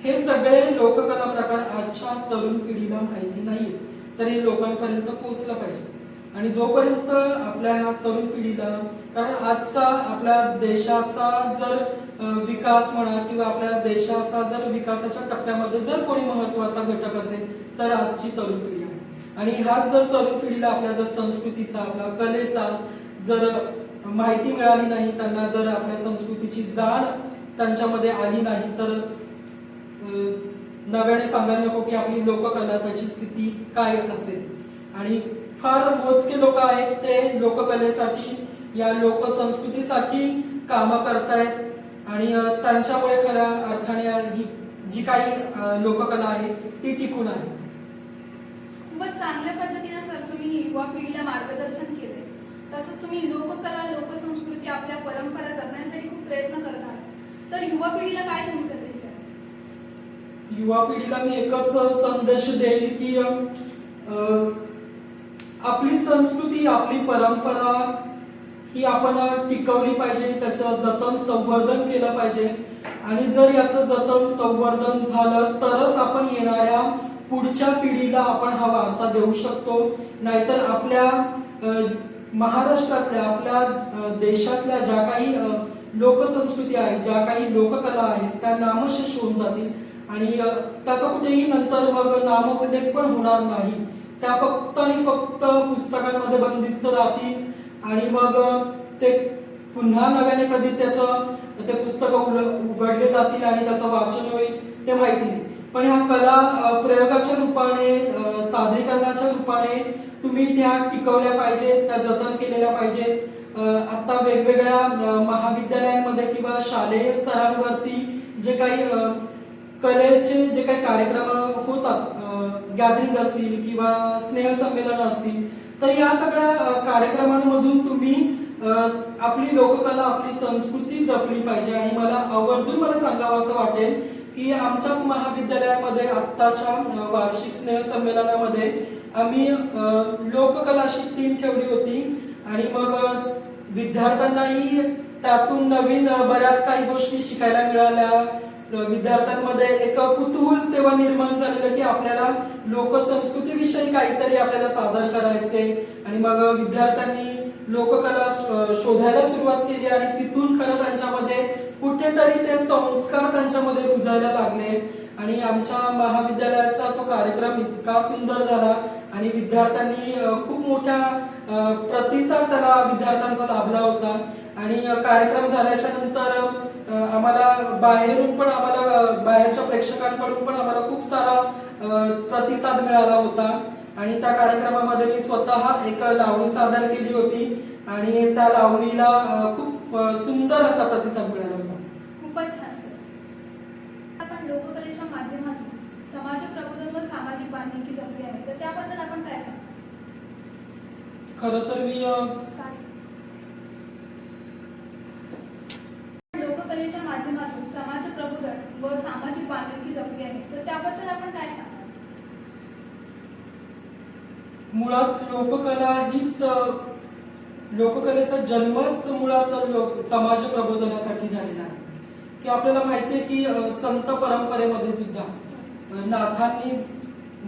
हे सगळे लोककला प्रकार आजच्या तरुण पिढीला माहिती नाहीत, तर हे लोकांपर्यंत पोहोचलं पाहिजे. आणि जोपर्यंत आपल्या ह्या तरुण पिढीला, कारण आजचा आपल्या देशाचा जर विकास म्हणा किंवा आपल्या देशाचा जर विकासाच्या टप्प्यामध्ये जर कोणी महत्वाचा घटक असेल तर आजची तरुण पिढी आहे. आणि ह्याच जर तरुण पिढीला आपल्या जर संस्कृतीचा, आपल्या कलेचा जर माहिती मिळाली नाही, त्यांना जर आपल्या संस्कृतीची जाण त्यांच्यामध्ये आली नाही, तर नव्याने सांगायला नको की आपली लोककला त्याची स्थिती काय असेल. आणि फार मोजके लोक आहेत ते लोककलेसाठी, या लोकसंस्कृतीसाठी कामं करतायत आणि त्यांच्यामुळे खऱ्या अर्थाने ही जी काही लोककला आहे ती टिकून आहे. खूपच चांगल्या पद्धतीने सर तुम्ही युवा पिढीला मार्गदर्शन केले. तसंच तुम्ही लोककला, लोकसंस्कृती, आपल्या परंपरा जपण्यासाठी खूप प्रयत्न करत आहात. तर युवा पिढीला काय तुम्ही संदेश द्याल? युवा पिढीला मी एकच संदेश देईल की आपली संस्कृती, आपली परंपरा ही आपण टिकवली पाहिजे, त्याचं जतन संवर्धन केलं पाहिजे. आणि जर याचं जतन संवर्धन झालं तरच आपण येणाऱ्या पुढच्या पिढीला आपण हा वारसा देऊ शकतो. नाहीतर आपल्या महाराष्ट्रातल्या, आपल्या देशातल्या ज्या काही लोकसंस्कृती आहेत, ज्या काही लोककला आहेत त्या नामशेष होऊन जातील आणि त्याचा कुठेही नंतर मग नामोल्लेख पण होणार नाही. त्या फक्त आणि फक्त पुस्तकांमध्ये बंदिस्त राहतील आणि मग ते पुन्हा नव्याने कधी ते पुस्तक उघडले जातील आणि त्याचं वाचन होईल ते माहिती नाही. पण ह्या कला प्रयोगाच्या रूपाने, सादरीकरणाच्या रूपाने तुम्ही त्या टिकवल्या पाहिजेत, त्या जतन केलेल्या पाहिजेत. आता वेगवेगळ्या महाविद्यालयांमध्ये किंवा शालेय स्तरांवरती जे काही कलेचे जे काही कार्यक्रम होतात, गॅदरिंग असतील किंवा स्नेहसंमेलन असतील, तर या सगळ्या कार्यक्रमांमधून तुम्ही आपली लोककला, आपली संस्कृती जपली पाहिजे. आणि मला आवर्जून सांगावं असं वाटेल की आमच्याच महाविद्यालयामध्ये आत्ताच्या वार्षिक स्नेहसंमेलनामध्ये आम्ही लोककला अशी थीम ठेवली होती आणि मग विद्यार्थ्यांनाही त्यातून नवीन बऱ्याच काही गोष्टी शिकायला मिळाल्या. विद्यार्थ्यांमध्ये एक कुतूहल तेव्हा निर्माण झालेलं की आपल्याला लोकसंस्कृतीविषयी काहीतरी आपल्याला सादर करायचे. आणि मग विद्यार्थ्यांनी लोककला शोधायला सुरुवात केली आणि तिथून खरं त्यांच्यामध्ये कुठेतरी ते संस्कार त्यांच्यामध्ये रुजायला लागले. आणि आमच्या महाविद्यालयाचा तो कार्यक्रम इतका सुंदर झाला आणि विद्यार्थ्यांनी खूप मोठ्या प्रतिसाद त्याला विद्यार्थ्यांचा लाभला होता. आणि कार्यक्रम झाल्याच्या नंतर आम्हाला बाहेरून पण, बाहेरच्या प्रेक्षकांकडून पण आम्हाला खूप सारा प्रतिसाद मिळाला होता. आणि त्या कार्यक्रमामध्ये मी स्वतः एक लावणी सादर केली होती आणि त्या लावणीला खूप सुंदर असा प्रतिसाद मिळाला होता. खूपच छान सर. आपण लोककलेच्या माध्यमातून समाज प्रबोधन व सामाजिक बांधिलकी जपली आहे, तर त्याबद्दल आपण काय सांगता? खरं तर मी लोककलेच्या माध्यमातून समाज प्रबोधन व सामाजिक बांधिलकी जपली आहे, तर त्याबद्दल आपण काय सांगाल? मुळात लोककला हीच लोककलेचा जन्मच मुळात समाज प्रबोधनासाठी झालेला आहे. की आपल्याला माहिती आहे की संत परंपरेमध्ये सुद्धा नाथांनी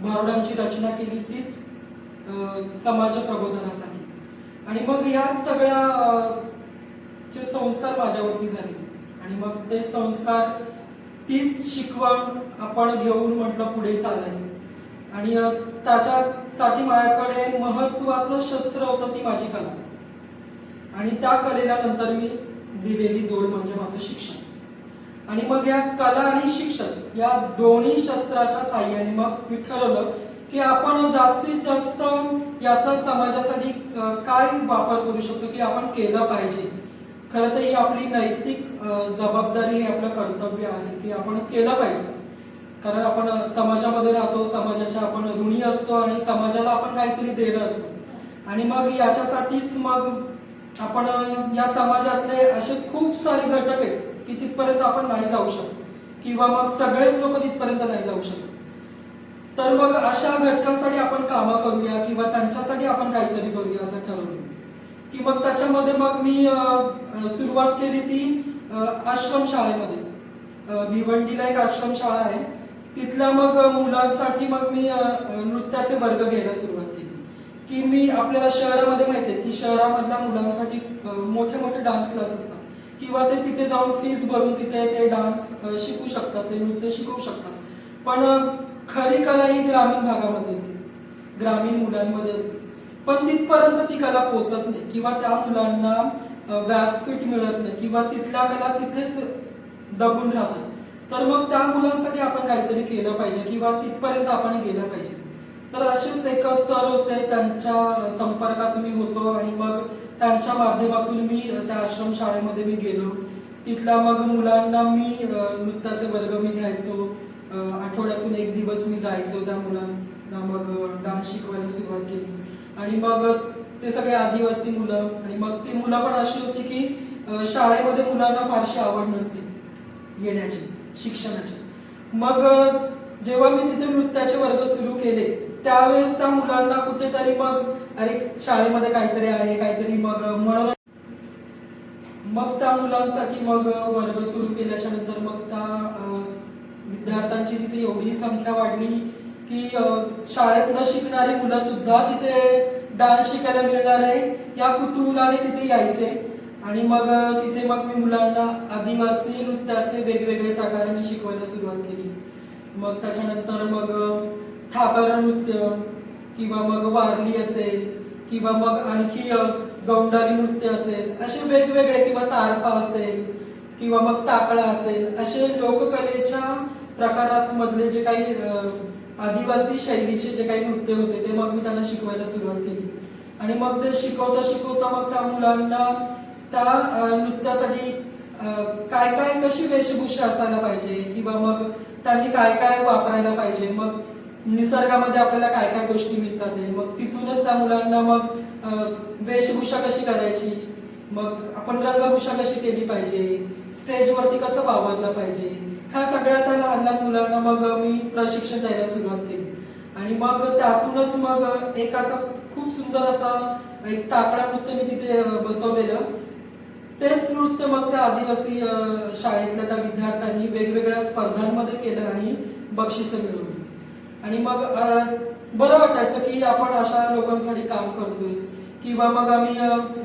भारुडांची रचना केली तीच समाज प्रबोधनासाठी. आणि मग ह्या सगळ्या चे संस्कार माझ्यावरती झाले आणि मग ते संस्कार तीच शिकवण आपण घेऊन म्हटलं पुढे चालायचं. आणि त्याच्यासाठी माझ्याकडे महत्वाचं शस्त्र होतं ती माझी कला. आणि त्या कलेला नंतर मी दिलेली जोड म्हणजे माझं शिक्षण. आणि मग या कला आणि शिक्षण या दोन्ही शस्त्राच्या साहाय्याने मग मी ठरवलं की आपण जास्तीत जास्त याचा समाजासाठी काय वापर करू शकतो की आपण केलं पाहिजे. खरं तर ही आपली नैतिक जबाबदारी, हे आपलं कर्तव्य आहे की आपण केलं पाहिजे. कारण आपण समाजामध्ये राहतो, समाजाच्या आपण ऋणी असतो आणि समाजाला आपण काहीतरी देणं असतो. आणि मग याच्यासाठीच मग आपण या समाजातले असे खूप सारे घटक आहेत की तिथपर्यंत आपण नाही जाऊ शकतो किंवा मग सगळेच लोक तिथपर्यंत नाही जाऊ शकत. तर मग अशा घटकांसाठी आपण कामं करूया किंवा त्यांच्यासाठी आपण काहीतरी करूया असं ठरवलं. की मग त्याच्यामध्ये मग मी सुरुवात केली ती आश्रम शाळेमध्ये. भिवंडीला एक आश्रम शाळा आहे, तिथल्या मग मुलांसाठी मग मी नृत्याचे वर्ग घ्यायला सुरुवात केली. की मी आपल्याला शहरामध्ये माहिती आहे की शहरामधल्या मुलांसाठी मोठे मोठे डान्स क्लास असतात किंवा ते तिथे जाऊन फीस भरून तिथे ते डान्स शिकू शकतात, ते नृत्य शिकू शकतात. पण खरी कला ही ग्रामीण भागामध्ये असते, ग्रामीण मुलांमध्ये असते. पण तिथपर्यंत ती कला पोहोचत नाही किंवा त्या मुलांना व्यासपीठ मिळत नाही किंवा तिथल्या कला तिथेच दबून राहतात. तर मग त्या मुलांसाठी आपण काहीतरी केलं पाहिजे किंवा तिथपर्यंत आपण गेलं पाहिजे. तर असेच एक सर होते, त्यांच्या संपर्कात मी होतो आणि मग त्यांच्या माध्यमातून मी त्या आश्रम शाळेमध्ये मी गेलो. तिथल्या मग मुलांना मी नृत्याचे वर्ग मी घ्यायचो. आठवड्यातून एक दिवस मी जायचो त्या मुलांना मग डान्स शिकवायला सुरुवात केली. आणि मग ते सगळे आदिवासी मुलं आणि मग ती मुलं पण अशी होती की शाळेमध्ये मुलांना फारशी आवड नसते येण्याची, शिक्षणाची. मग जेव्हा मी तिथे नृत्याचे वर्ग सुरू केले त्यावेळेस त्या मुलांना कुठेतरी मग अरे शाळेमध्ये काहीतरी आहे, काहीतरी मग म्हणून मग त्या मुलांसाठी मग वर्ग सुरू केल्याच्या नंतर मग त्या विद्यार्थ्यांची तिथे एवढी संख्या वाढली की शाळेत न शिकणारी मुलं सुद्धा तिथे डान्स शिकायला मिळणार आहे या कुतूहलाने तिथे यायचे. आणि मग तिथे मग मी मुलांना आदिवासी नृत्याचे वेगवेगळे प्रकार मी शिकवायला सुरुवात केली. मग त्याच्यानंतर मग ठाकर नृत्य किंवा मग वारली असेल किंवा मग आणखी गौंडारी नृत्य असेल, असे वेगवेगळे किंवा तारपा असेल किंवा मग टाकळा असेल, असे लोककलेच्या प्रकारात मधले जे काही आदिवासी शैलीचे जे काही नृत्य होते ते मग मी त्यांना शिकवायला सुरुवात केली. आणि मग ते शिकवता शिकवता मग त्या मुलांना त्या नृत्यासाठी काय काय कशी वेशभूषा असायला पाहिजे किंवा मग त्यांनी काय काय वापरायला पाहिजे, मग निसर्गामध्ये आपल्याला काय काय गोष्टी मिळतात मग तिथूनच त्या मुलांना मग वेशभूषा कशी करायची, मग आपण रंगभूषा कशी केली पाहिजे, स्टेजवरती कसं वावरलं पाहिजे, ह्या सगळ्या त्या लहान लहान मुलांना मग मी प्रशिक्षण द्यायला सुरुवात केली. आणि मग त्यातूनच मग एक असा खूप सुंदर असा एक टाकळा नृत्य मी तिथे बसवलेलं. तेच नृत्य मग त्या आदिवासी शाळेतल्या त्या विद्यार्थ्यांनी वेगवेगळ्या स्पर्धांमध्ये केलं आणि बक्षिसं मिळवली. आणि मग बरं वाटायचं की आपण अशा लोकांसाठी काम करतोय. किंवा मग आम्ही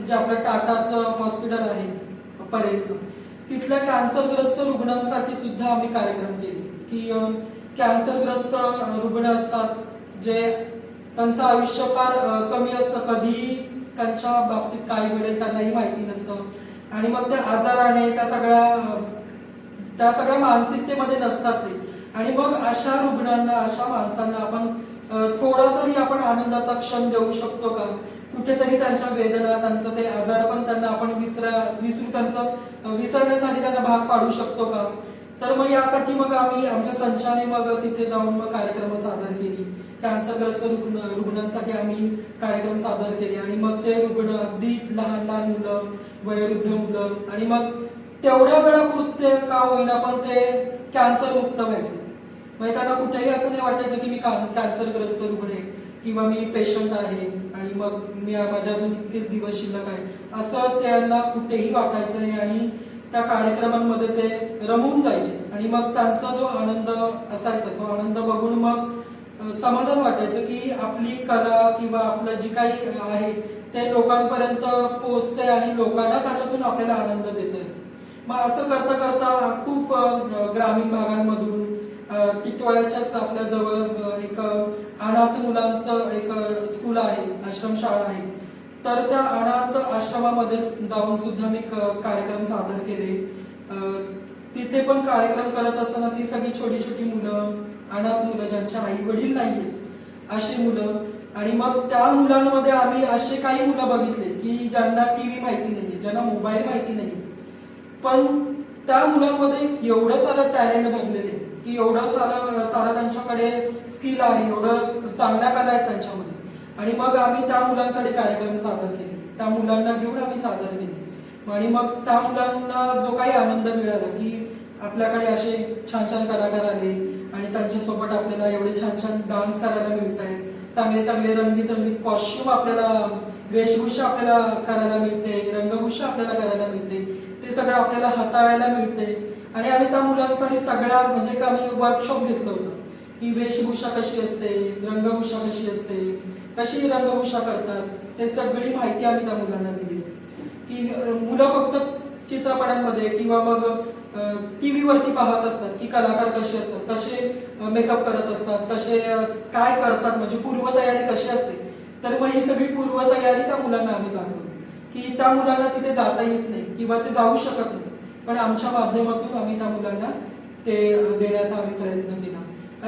जे आपलं टाटाचं हॉस्पिटल आहे परेलचं, तिथल्या कॅन्सरग्रस्त रुग्णांसाठी सुद्धा आम्ही कार्यक्रम केले. की कॅन्सरग्रस्त रुग्ण असतात जे त्यांचं आयुष्य फार कमी असतं, कधी त्यांच्या बाबतीत काय घडेल त्यांनाही माहिती नसतं. आणि मग त्या आजाराने त्या सगळ्या मानसिकतेमध्ये नसतात ते. आणि मग अशा रुग्णांना, अशा माणसांना आपण थोडा तरी आपण आनंदाचा क्षण देऊ शकतो का, कुठेतरी त्यांच्या वेदना, त्यांचं ते आजार पण त्यांना आपण विसरण्यासाठी त्यांना भाग पाडू शकतो का. तर मग यासाठी मग आम्ही आमच्या संचाने मग तिथे जाऊन मग कार्यक्रम सादर केली. कॅन्सरग्रस्त रुग्णांसाठी आम्ही कार्यक्रम सादर केले. आणि मग ते रुग्ण अगदी लहान लहान मुलं, वयोवृद्ध मुलं आणि मग तेवढ्या वेळापुरते का होईना पण ते कॅन्सर मुक्त व्हायचं. म्हणजे त्यांना कुठेही असं नाही वाटायचं की मी कॅन्सरग्रस्त रुग्ण आहे किंवा मी पेशंट आहे आणि मग माझ्या अजून इतकेच दिवस शिल्लक आहे, असं त्यांना कुठेही वाटायचं नाही. आणि त्या कार्यक्रमांमध्ये ते रमून जायचे आणि मग त्यांचा जो आनंद असायचा तो आनंद बघून मग समाधान वाटायचं की आपली कला किंवा आपलं जी काही आहे ते लोकांपर्यंत पोहोचते आणि लोकांना त्याच्यातून आपल्याला आनंद देत आहे. मग असं करता करता खूप ग्रामीण भागांमधून टिटवाळ्याच्याच आपल्या जवळ एक अनाथ मुलांचं एक स्कूल आहे, आश्रमशाळा आहे. तर त्या अनाथ आश्रमामध्ये जाऊन सुद्धा मी कार्यक्रम सादर केले. तिथे पण कार्यक्रम करत असताना ती सगळी छोटी छोटी मुलं, अनाथ मुलं ज्यांच्या आई वडील नाहीयेत अशी मुलं, आणि मग त्या मुलांमध्ये आम्ही असे काही मुलं बघितले की ज्यांना टीव्ही माहिती नाहीये, ज्यांना मोबाईल माहिती नाही, पण त्या मुलांमध्ये एवढं सारं टॅलेंट भरलेले की एवढं सारं त्यांच्याकडे स्किल आहे, एवढं चांगल्या कला आहेत त्यांच्यामध्ये. आणि मग आम्ही त्या मुलांसाठी कार्यक्रम सादर केले, त्या मुलांना घेऊन आम्ही सादर केले. आणि मग त्या मुलांना जो काही आनंद मिळाला की आपल्याकडे असे छान छान कलाकार आले आणि त्यांच्यासोबत आपल्याला एवढे छान छान डान्स करायला मिळत आहेत, चांगले चांगले रंगीत रंगीत कॉस्ट्युम आपल्याला, वेशभूषा आपल्याला करायला मिळते, रंगभूषा आपल्याला करायला मिळते, ते सगळं आपल्याला हाताळायला मिळते. आणि आम्ही त्या मुलांसाठी सगळ्या म्हणजे का आम्ही वर्कशॉप घेतलं होतं की वेशभूषा कशी असते, रंगभूषा कशी असते, कशी रंगभूषा करतात, ते सगळी माहिती आम्ही त्या मुलांना दिली. की मुलं फक्त चित्रपटांमध्ये किंवा मग टीव्ही वरती पाहत असतात की कलाकार कसे असतात, कसे मेकअप करत असतात, कसे काय करतात, म्हणजे पूर्वतयारी कशी असते. तर मग ही सगळी पूर्वतयारी त्या मुलांना आम्ही दाखवली की त्या मुलांना तिथे जाता येत नाही किंवा ते जाऊ शकत नाही, पण आमच्या माध्यमातून आम्ही त्या मुलांना ते देण्याचा आम्ही प्रयत्न केला.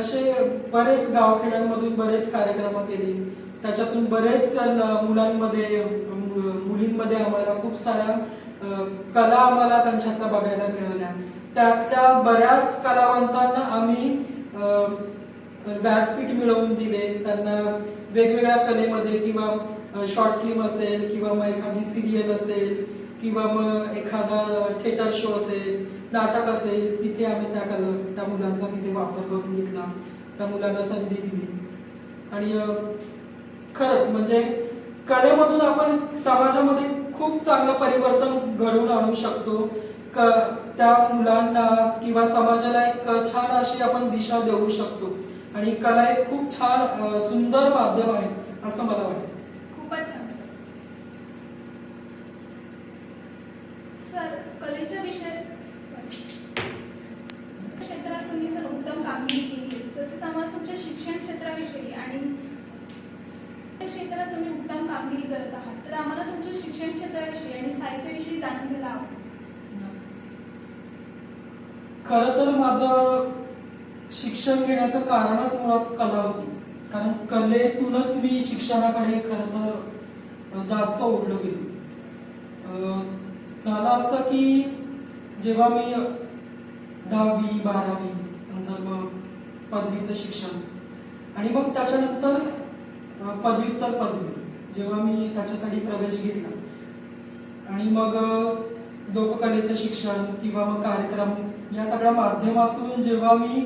असे बरेच गावखेड्यांमधून बरेच कार्यक्रम केले, त्याच्यातून बरेच मुलांमध्ये मुलींमध्ये आम्हाला खूप साऱ्या कला आम्हाला त्यांच्यातल्या बघायला मिळाल्या. त्यातल्या बऱ्याच कलावंतांना आम्ही व्यासपीठ मिळवून दिले, त्यांना वेगवेगळ्या कलेमध्ये किंवा शॉर्ट फिल्म असेल किंवा मग एखादी सिरियल असेल किंवा मग एखादा थिएटर शो असेल, नाटक असेल, तिथे आम्ही त्या मुलांचा तिथे वापर करून घेतला, त्या मुलांना संधी दिली. आणि खरंच म्हणजे कलेमधून आपण समाजामध्ये खूप चांगलं परिवर्तन घडवून आणू शकतो. त्या मुलांना किंवा समाजाला एक छान अशी आपण दिशा देऊ शकतो. आणि कला एक खूप छान सुंदर माध्यम आहे असं मला वाटतं. खूपच छान सर. कलेच्या क्षेत्रात तुम्ही सर उत्तम कामगिरी केली, तसेच आम्हाला तुमच्या शिक्षण क्षेत्राविषयी आणि क्षेत्रात तुम्ही उत्तम कामगिरी करत आहात, तर आम्हाला तुमच्या शिक्षण क्षेत्राविषयी आणि साहित्याविषयी जाणून घ्यायला आवडेल. खरं तर माझं शिक्षण घेण्याचं कारणच मुळात कला होती, कारण कलेतूनच मी शिक्षणाकडे खरं तर जास्त ओढलो गेलो. झालं असं की जेव्हा मी 10वी 12वी नंतर मग पदवीचं शिक्षण आणि मग त्याच्यानंतर पदव्युत्तर पदवी जेव्हा मी त्याच्यासाठी प्रवेश घेतला आणि मग लोककलेचं शिक्षण किंवा मग कार्यक्रम या सगळ्या माध्यमातून जेव्हा मी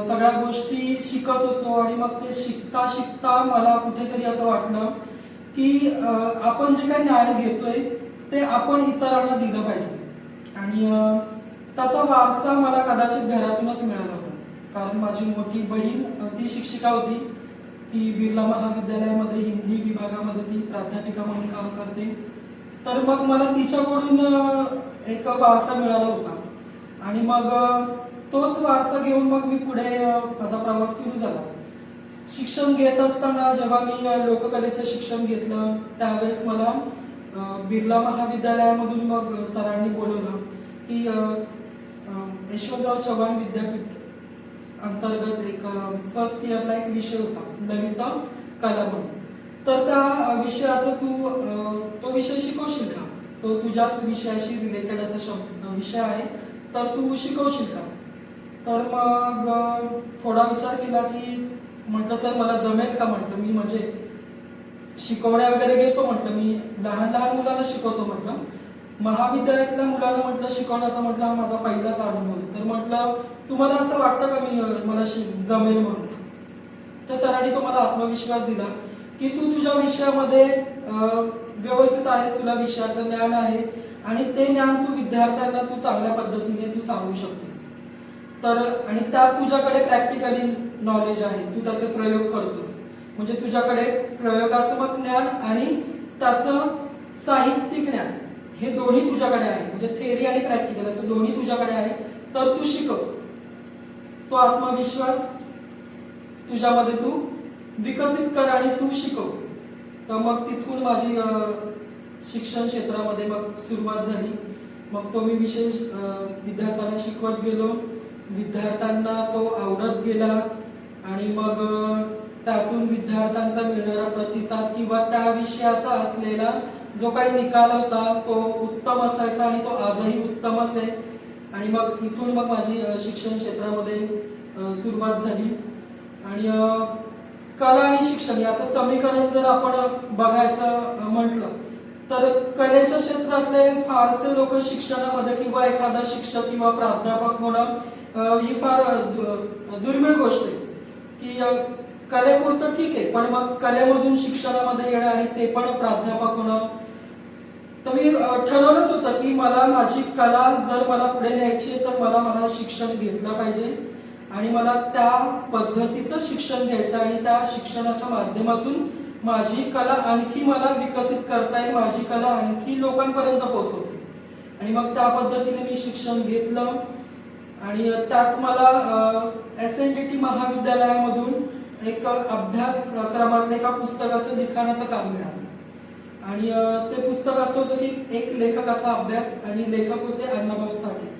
सगळ्या गोष्टी शिकत होतो आणि मग ते शिकता शिकता मला कुठेतरी असं वाटलं की आपण जे काही ज्ञान घेतोय ते आपण इतरांना दिलं पाहिजे. आणि त्याचा वारसा मला कदाचित घरातूनच मिळाला होता, कारण माझी मोठी बहीण ती शिक्षिका होती, ती बिर्ला महाविद्यालयामध्ये हिंदी विभागामध्ये ती प्राध्यापिका म्हणून काम करते. तर मग मला तिच्याकडून एक वारसा मिळाला होता आणि मग तोच वारसा घेऊन मग मी पुढे माझा प्रवास सुरू झाला. शिक्षण घेत असताना जेव्हा मी लोककलेचं शिक्षण घेतलं त्यावेळेस मला बिर्ला महाविद्यालयामधून मग सरांनी बोलवलं की यशवंतराव चव्हाण विद्यापीठ अंतर्गत एक फर्स्ट इयरला एक विषय होता ललित कला म्हणून. तर त्या विषयाचा तू तो विषय शिकवशील का, तो तुझ्याच विषयाशी रिलेटेड असा विषय आहे, तर तू शिकवशील का. तर मग थोडा विचार केला की म्हटलं सर मला जमेल का, म्हटलं मी म्हणजे शिकवण्या वगैरे घेतो, म्हटलं मी लहान लहान मुलांना शिकवतो म्हटलं, महाविद्यालयातल्या मुलांना म्हटलं शिकवण्याचा म्हटलं हा माझा पहिलाच अनुभव आहे. तर म्हटलं तुम्हाला असं वाटतं का मी मला जमेल म्हणून. तर सरांनी तो मला आत्मविश्वास दिला की तू तुझ्या विषयामध्ये व्यवस्थित आहेस, तुला विषयाचं ज्ञान आहे आणि ते ज्ञान तू विद्यार्थ्यांना तू चांगल्या पद्धतीने तू सांगू शकतोस. तर आणि त्यात तुझ्याकडे प्रॅक्टिकली नॉलेज आहे, तू त्याचे प्रयोग करतोस. म्हणजे तुझ्याकडे प्रयोगात्मक ज्ञान आणि त्याचं साहित्यिक ज्ञान हे दोन्ही तुझ्याकडे आहे. म्हणजे थेअरी आणि प्रॅक्टिकल असं दोन्ही तुझ्याकडे आहे. तर तू शिकव. तो आत्मविश्वास तुझ्यामध्ये तू विकसित कर आणि तू शिकव. तर मग तिथून माझी शिक्षण क्षेत्रामध्ये मग सुरुवात झाली. मग तो मी विषय विद्यार्थ्यांना शिकवत गेलो. विद्यार्थ्यांना तो आवडत गेला आणि मग त्यातून विद्यार्थ्यांचा मिळणारा प्रतिसाद किंवा त्या विषयाचा असलेला जो काही निकाल होता तो उत्तम असायचा आणि तो आजही उत्तमच आहे. आणि मग इथून मग माझी शिक्षण क्षेत्रामध्ये सुरुवात झाली. आणि कला आणि शिक्षण याचं समीकरण जर आपण बघायचं म्हटलं तर कलेच्या क्षेत्रातले फारसे लोक शिक्षणामध्ये किंवा एखादा शिक्षक किंवा प्राध्यापक होणं ही फार दुर्मिळ गोष्ट आहे. की कलेपुरतं ठीक आहे, पण मग कलेमधून शिक्षणामध्ये येणं आणि ते पण प्राध्यापक होणं. तर मी ठरवलंच होतं की मला माझी कला जर मला पुढे न्यायची तर मला शिक्षण घेतलं पाहिजे आणि मला त्या पद्धतीचं शिक्षण घ्यायचं आणि त्या शिक्षणाच्या माध्यमातून माझी कला आणखी मला विकसित करता येईल, माझी कला आणखी लोकांपर्यंत पोहोचवते. आणि मग त्या पद्धतीने मी शिक्षण घेतलं आणि त्यात मला SNDT महाविद्यालयामधून एक अभ्यासक्रमातल्या एका पुस्तकाचं लिखाणाचं काम मिळालं. आणि ते पुस्तक असं होतं की एक लेखकाचा अभ्यास आणि लेखक होते अण्णाभाऊ साठे.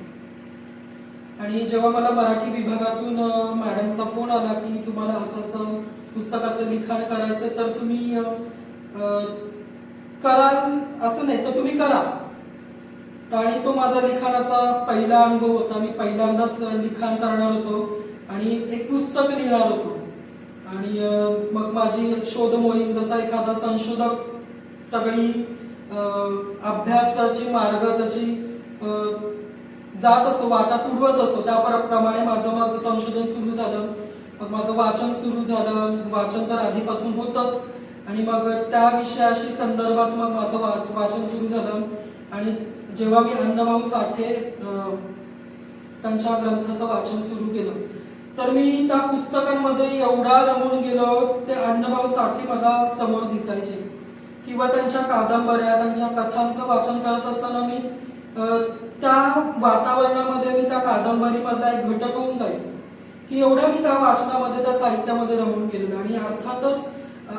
आणि जेव्हा मला मराठी विभागातून मॅडमचा फोन आला की तुम्हाला असं पुस्तकाचं लिखाण करायचं तर तुम्ही कराल असं नाही तर तुम्ही करा. आणि तो माझा लिखाणाचा पहिला अनुभव होता. मी पहिल्यांदाच लिखाण करणार होतो आणि एक पुस्तक लिहिणार होतो. आणि मग माझी शोध मोहीम जसा एखादा संशोधक सगळी अभ्यासाची मार्ग जशी जात असतो वाटा तुडवत असतो त्याप्रमाणे माझं मग संशोधन सुरू झालं. मग माझं वाचन सुरू झालं. वाचन तर आधीपासून होतच आणि मग त्या विषयाशी संदर्भात मग माझं वाचन सुरू झालं. आणि जेव्हा मी अण्णाभाऊ साठे त्यांच्या ग्रंथाचं वाचन सुरू केलं तर मी त्या पुस्तकांमध्ये एवढा रमून गेलो. ते अण्णाभाऊ साठे मला समोर दिसायचे किंवा त्यांच्या कादंबऱ्या त्यांच्या कथांचं वाचन करत असताना मी त्या वातावरणामध्ये मी त्या कादंबरीमधला एक घटक होऊन जायचो की एवढं मी त्या वाचनामध्ये त्या साहित्यामध्ये रमून गेलेलो. आणि अर्थातच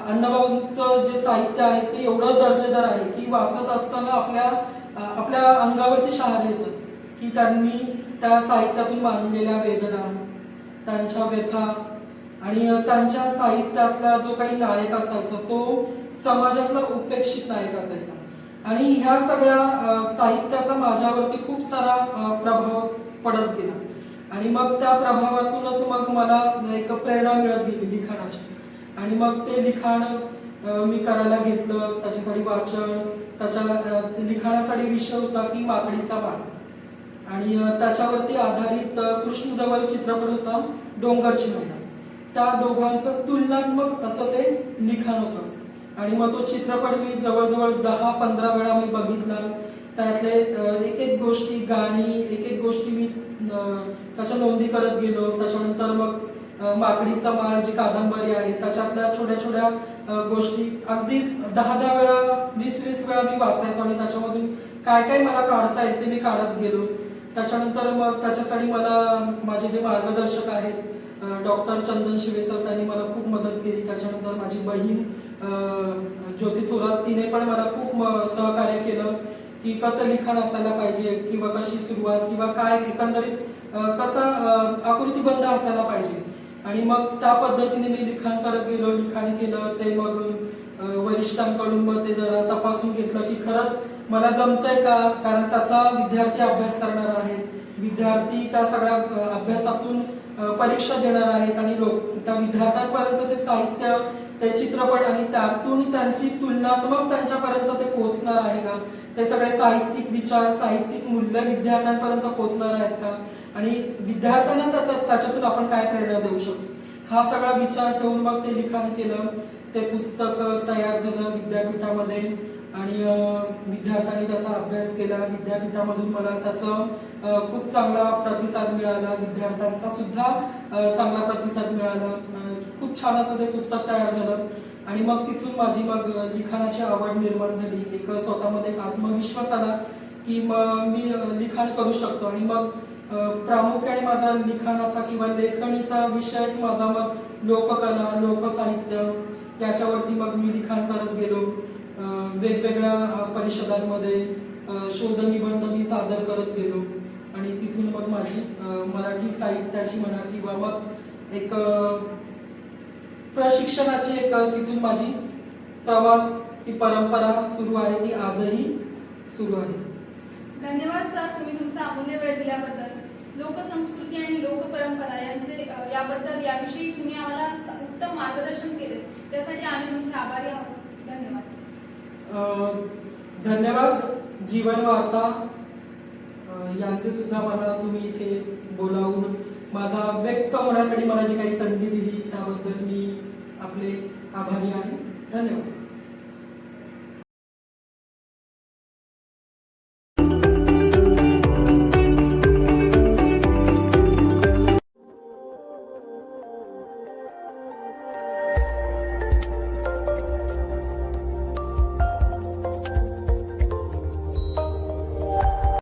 अण्णाभाऊंचं जे साहित्य आहे ते एवढं दर्जेदार आहे की वाचत असताना आपल्या अंगावरती शहारे येतात की त्यांनी त्या साहित्यातून मांडलेल्या वेदना, त्यांच्या व्यथा आणि त्यांच्या साहित्यातला जो काही नायक असायचा तो समाजातला उपेक्षित नायक असायचा. आणि ह्या सगळ्या साहित्याचा माझ्यावरती खूप सारा प्रभाव पडत गेला. आणि मग त्या प्रभावातूनच मग मला एक प्रेरणा मिळत गेली लिखाणाची. आणि मग ते लिखाण मी करायला घेतलं. त्याच्यासाठी वाचन, त्याच्या लिखाणासाठी विषय होता की माकडीचा बाण. आणि त्याच्यावरती आधारित कृष्णधवल चित्रपट होता डोंगरची मैना. त्या दोघांचं तुलनात्मक असं ते लिखाण होतं. आणि मग तो चित्रपट मी जवळजवळ 10-15 वेळा मी बघितला. त्यातले एक एक गोष्टी, गाणी, एक एक गोष्टी मी त्याच्या नोंदी करत गेलो. त्याच्यानंतर मग माकडीचा माळ जी कादंबरी आहे त्याच्यातल्या छोट्या छोट्या गोष्टी अगदी 10-10 वेळा 20-20 वेळा मी वाचायचो आणि त्याच्यामधून काय काय मला काढता येईल ते मी काढत गेलो. त्याच्यानंतर मग त्याच्यासाठी मला माझे जे मार्गदर्शक आहेत डॉक्टर चंदन शिवे सर त्यांनी मला खूप मदत केली. त्याच्यानंतर माझी बहीण ज्योती थोरात तिने पण मला खूप सहकार्य केलं की कसं लिखाण असायला पाहिजे किंवा कशी सुरुवात किंवा काय एकंदरीत कसा आकृतीबंध असायला पाहिजे. आणि मग त्या पद्धतीने मी लिखाण करत गेलो, लिखाण केलं. ते मग वरिष्ठांकडून मग ते जरा तपासून घेतलं की खरंच मला जमतंय का, कारण त्याचा विद्यार्थी अभ्यास करणार आहे, विद्यार्थी त्या सगळ्या अभ्यासातून परीक्षा देणार आहेत आणि त्या विद्यार्थ्यांपर्यंत ते साहित्य ते चित्रपट आणि त्यातून त्यांची तुलनात्मक त्यांच्यापर्यंत ते पोहोचणार आहे का, ते सगळे साहित्यिक विचार साहित्यिक मूल्य विद्यार्थ्यांपर्यंत पोहोचणार आहेत का, आणि विद्यार्थ्यांना त्याच्यातून आपण काय प्रेरणा देऊ शकतो, हा सगळा विचार ठेवून मग ते लिखाण केलं. ते पुस्तक तयार झालं विद्यापीठामध्ये आणि विद्यार्थ्यांनी त्याचा अभ्यास केला. विद्यापीठामधून मला त्याचं खूप चांगला प्रतिसाद मिळाला, विद्यार्थ्यांचा सुद्धा चांगला प्रतिसाद मिळाला. खूप छान असं ते पुस्तक तयार झालं आणि मग तिथून माझी मग लिखाणाची आवड निर्माण झाली. एक स्वतःमध्ये एक आत्मविश्वास आला की मी लिखाण करू शकतो. आणि मग प्रामुख्याने माझा लिखाणाचा किंवा लेखणीचा विषयच माझा मग लोककला लोकसाहित्य याच्यावरती मग मी लिखाण करत गेलो. वेगवेगळ्या परिषदांमध्ये शोधनिबंध मी सादर करत गेलो आणि तिथून मग माझी मराठी साहित्याची म्हणा किंवा मग एक प्रशिक्षणाची एक तिथून माझी प्रवास ती परंपरा सुरू आहे, ती आजही सुरू आहे. धन्यवाद सर, तुम्ही तुमचा अमूल्य वेळ दिल्याबद्दल. लोकसंस्कृती आणि लोकपरंपरा यांचे याबद्दल याविषयी तुम्ही आम्हाला उत्तम मार्गदर्शन केले, त्यासाठी आम्ही तुमचे आभारी आहोत. धन्यवाद. धन्यवाद जीवन वार्ता यांचे सुद्धा मला तुम्ही इथे बोलावून माझा व्यक्त होण्यासाठी मला जी काही संधी दिली त्याबद्दल मी आपले आभारी आहे. धन्यवाद.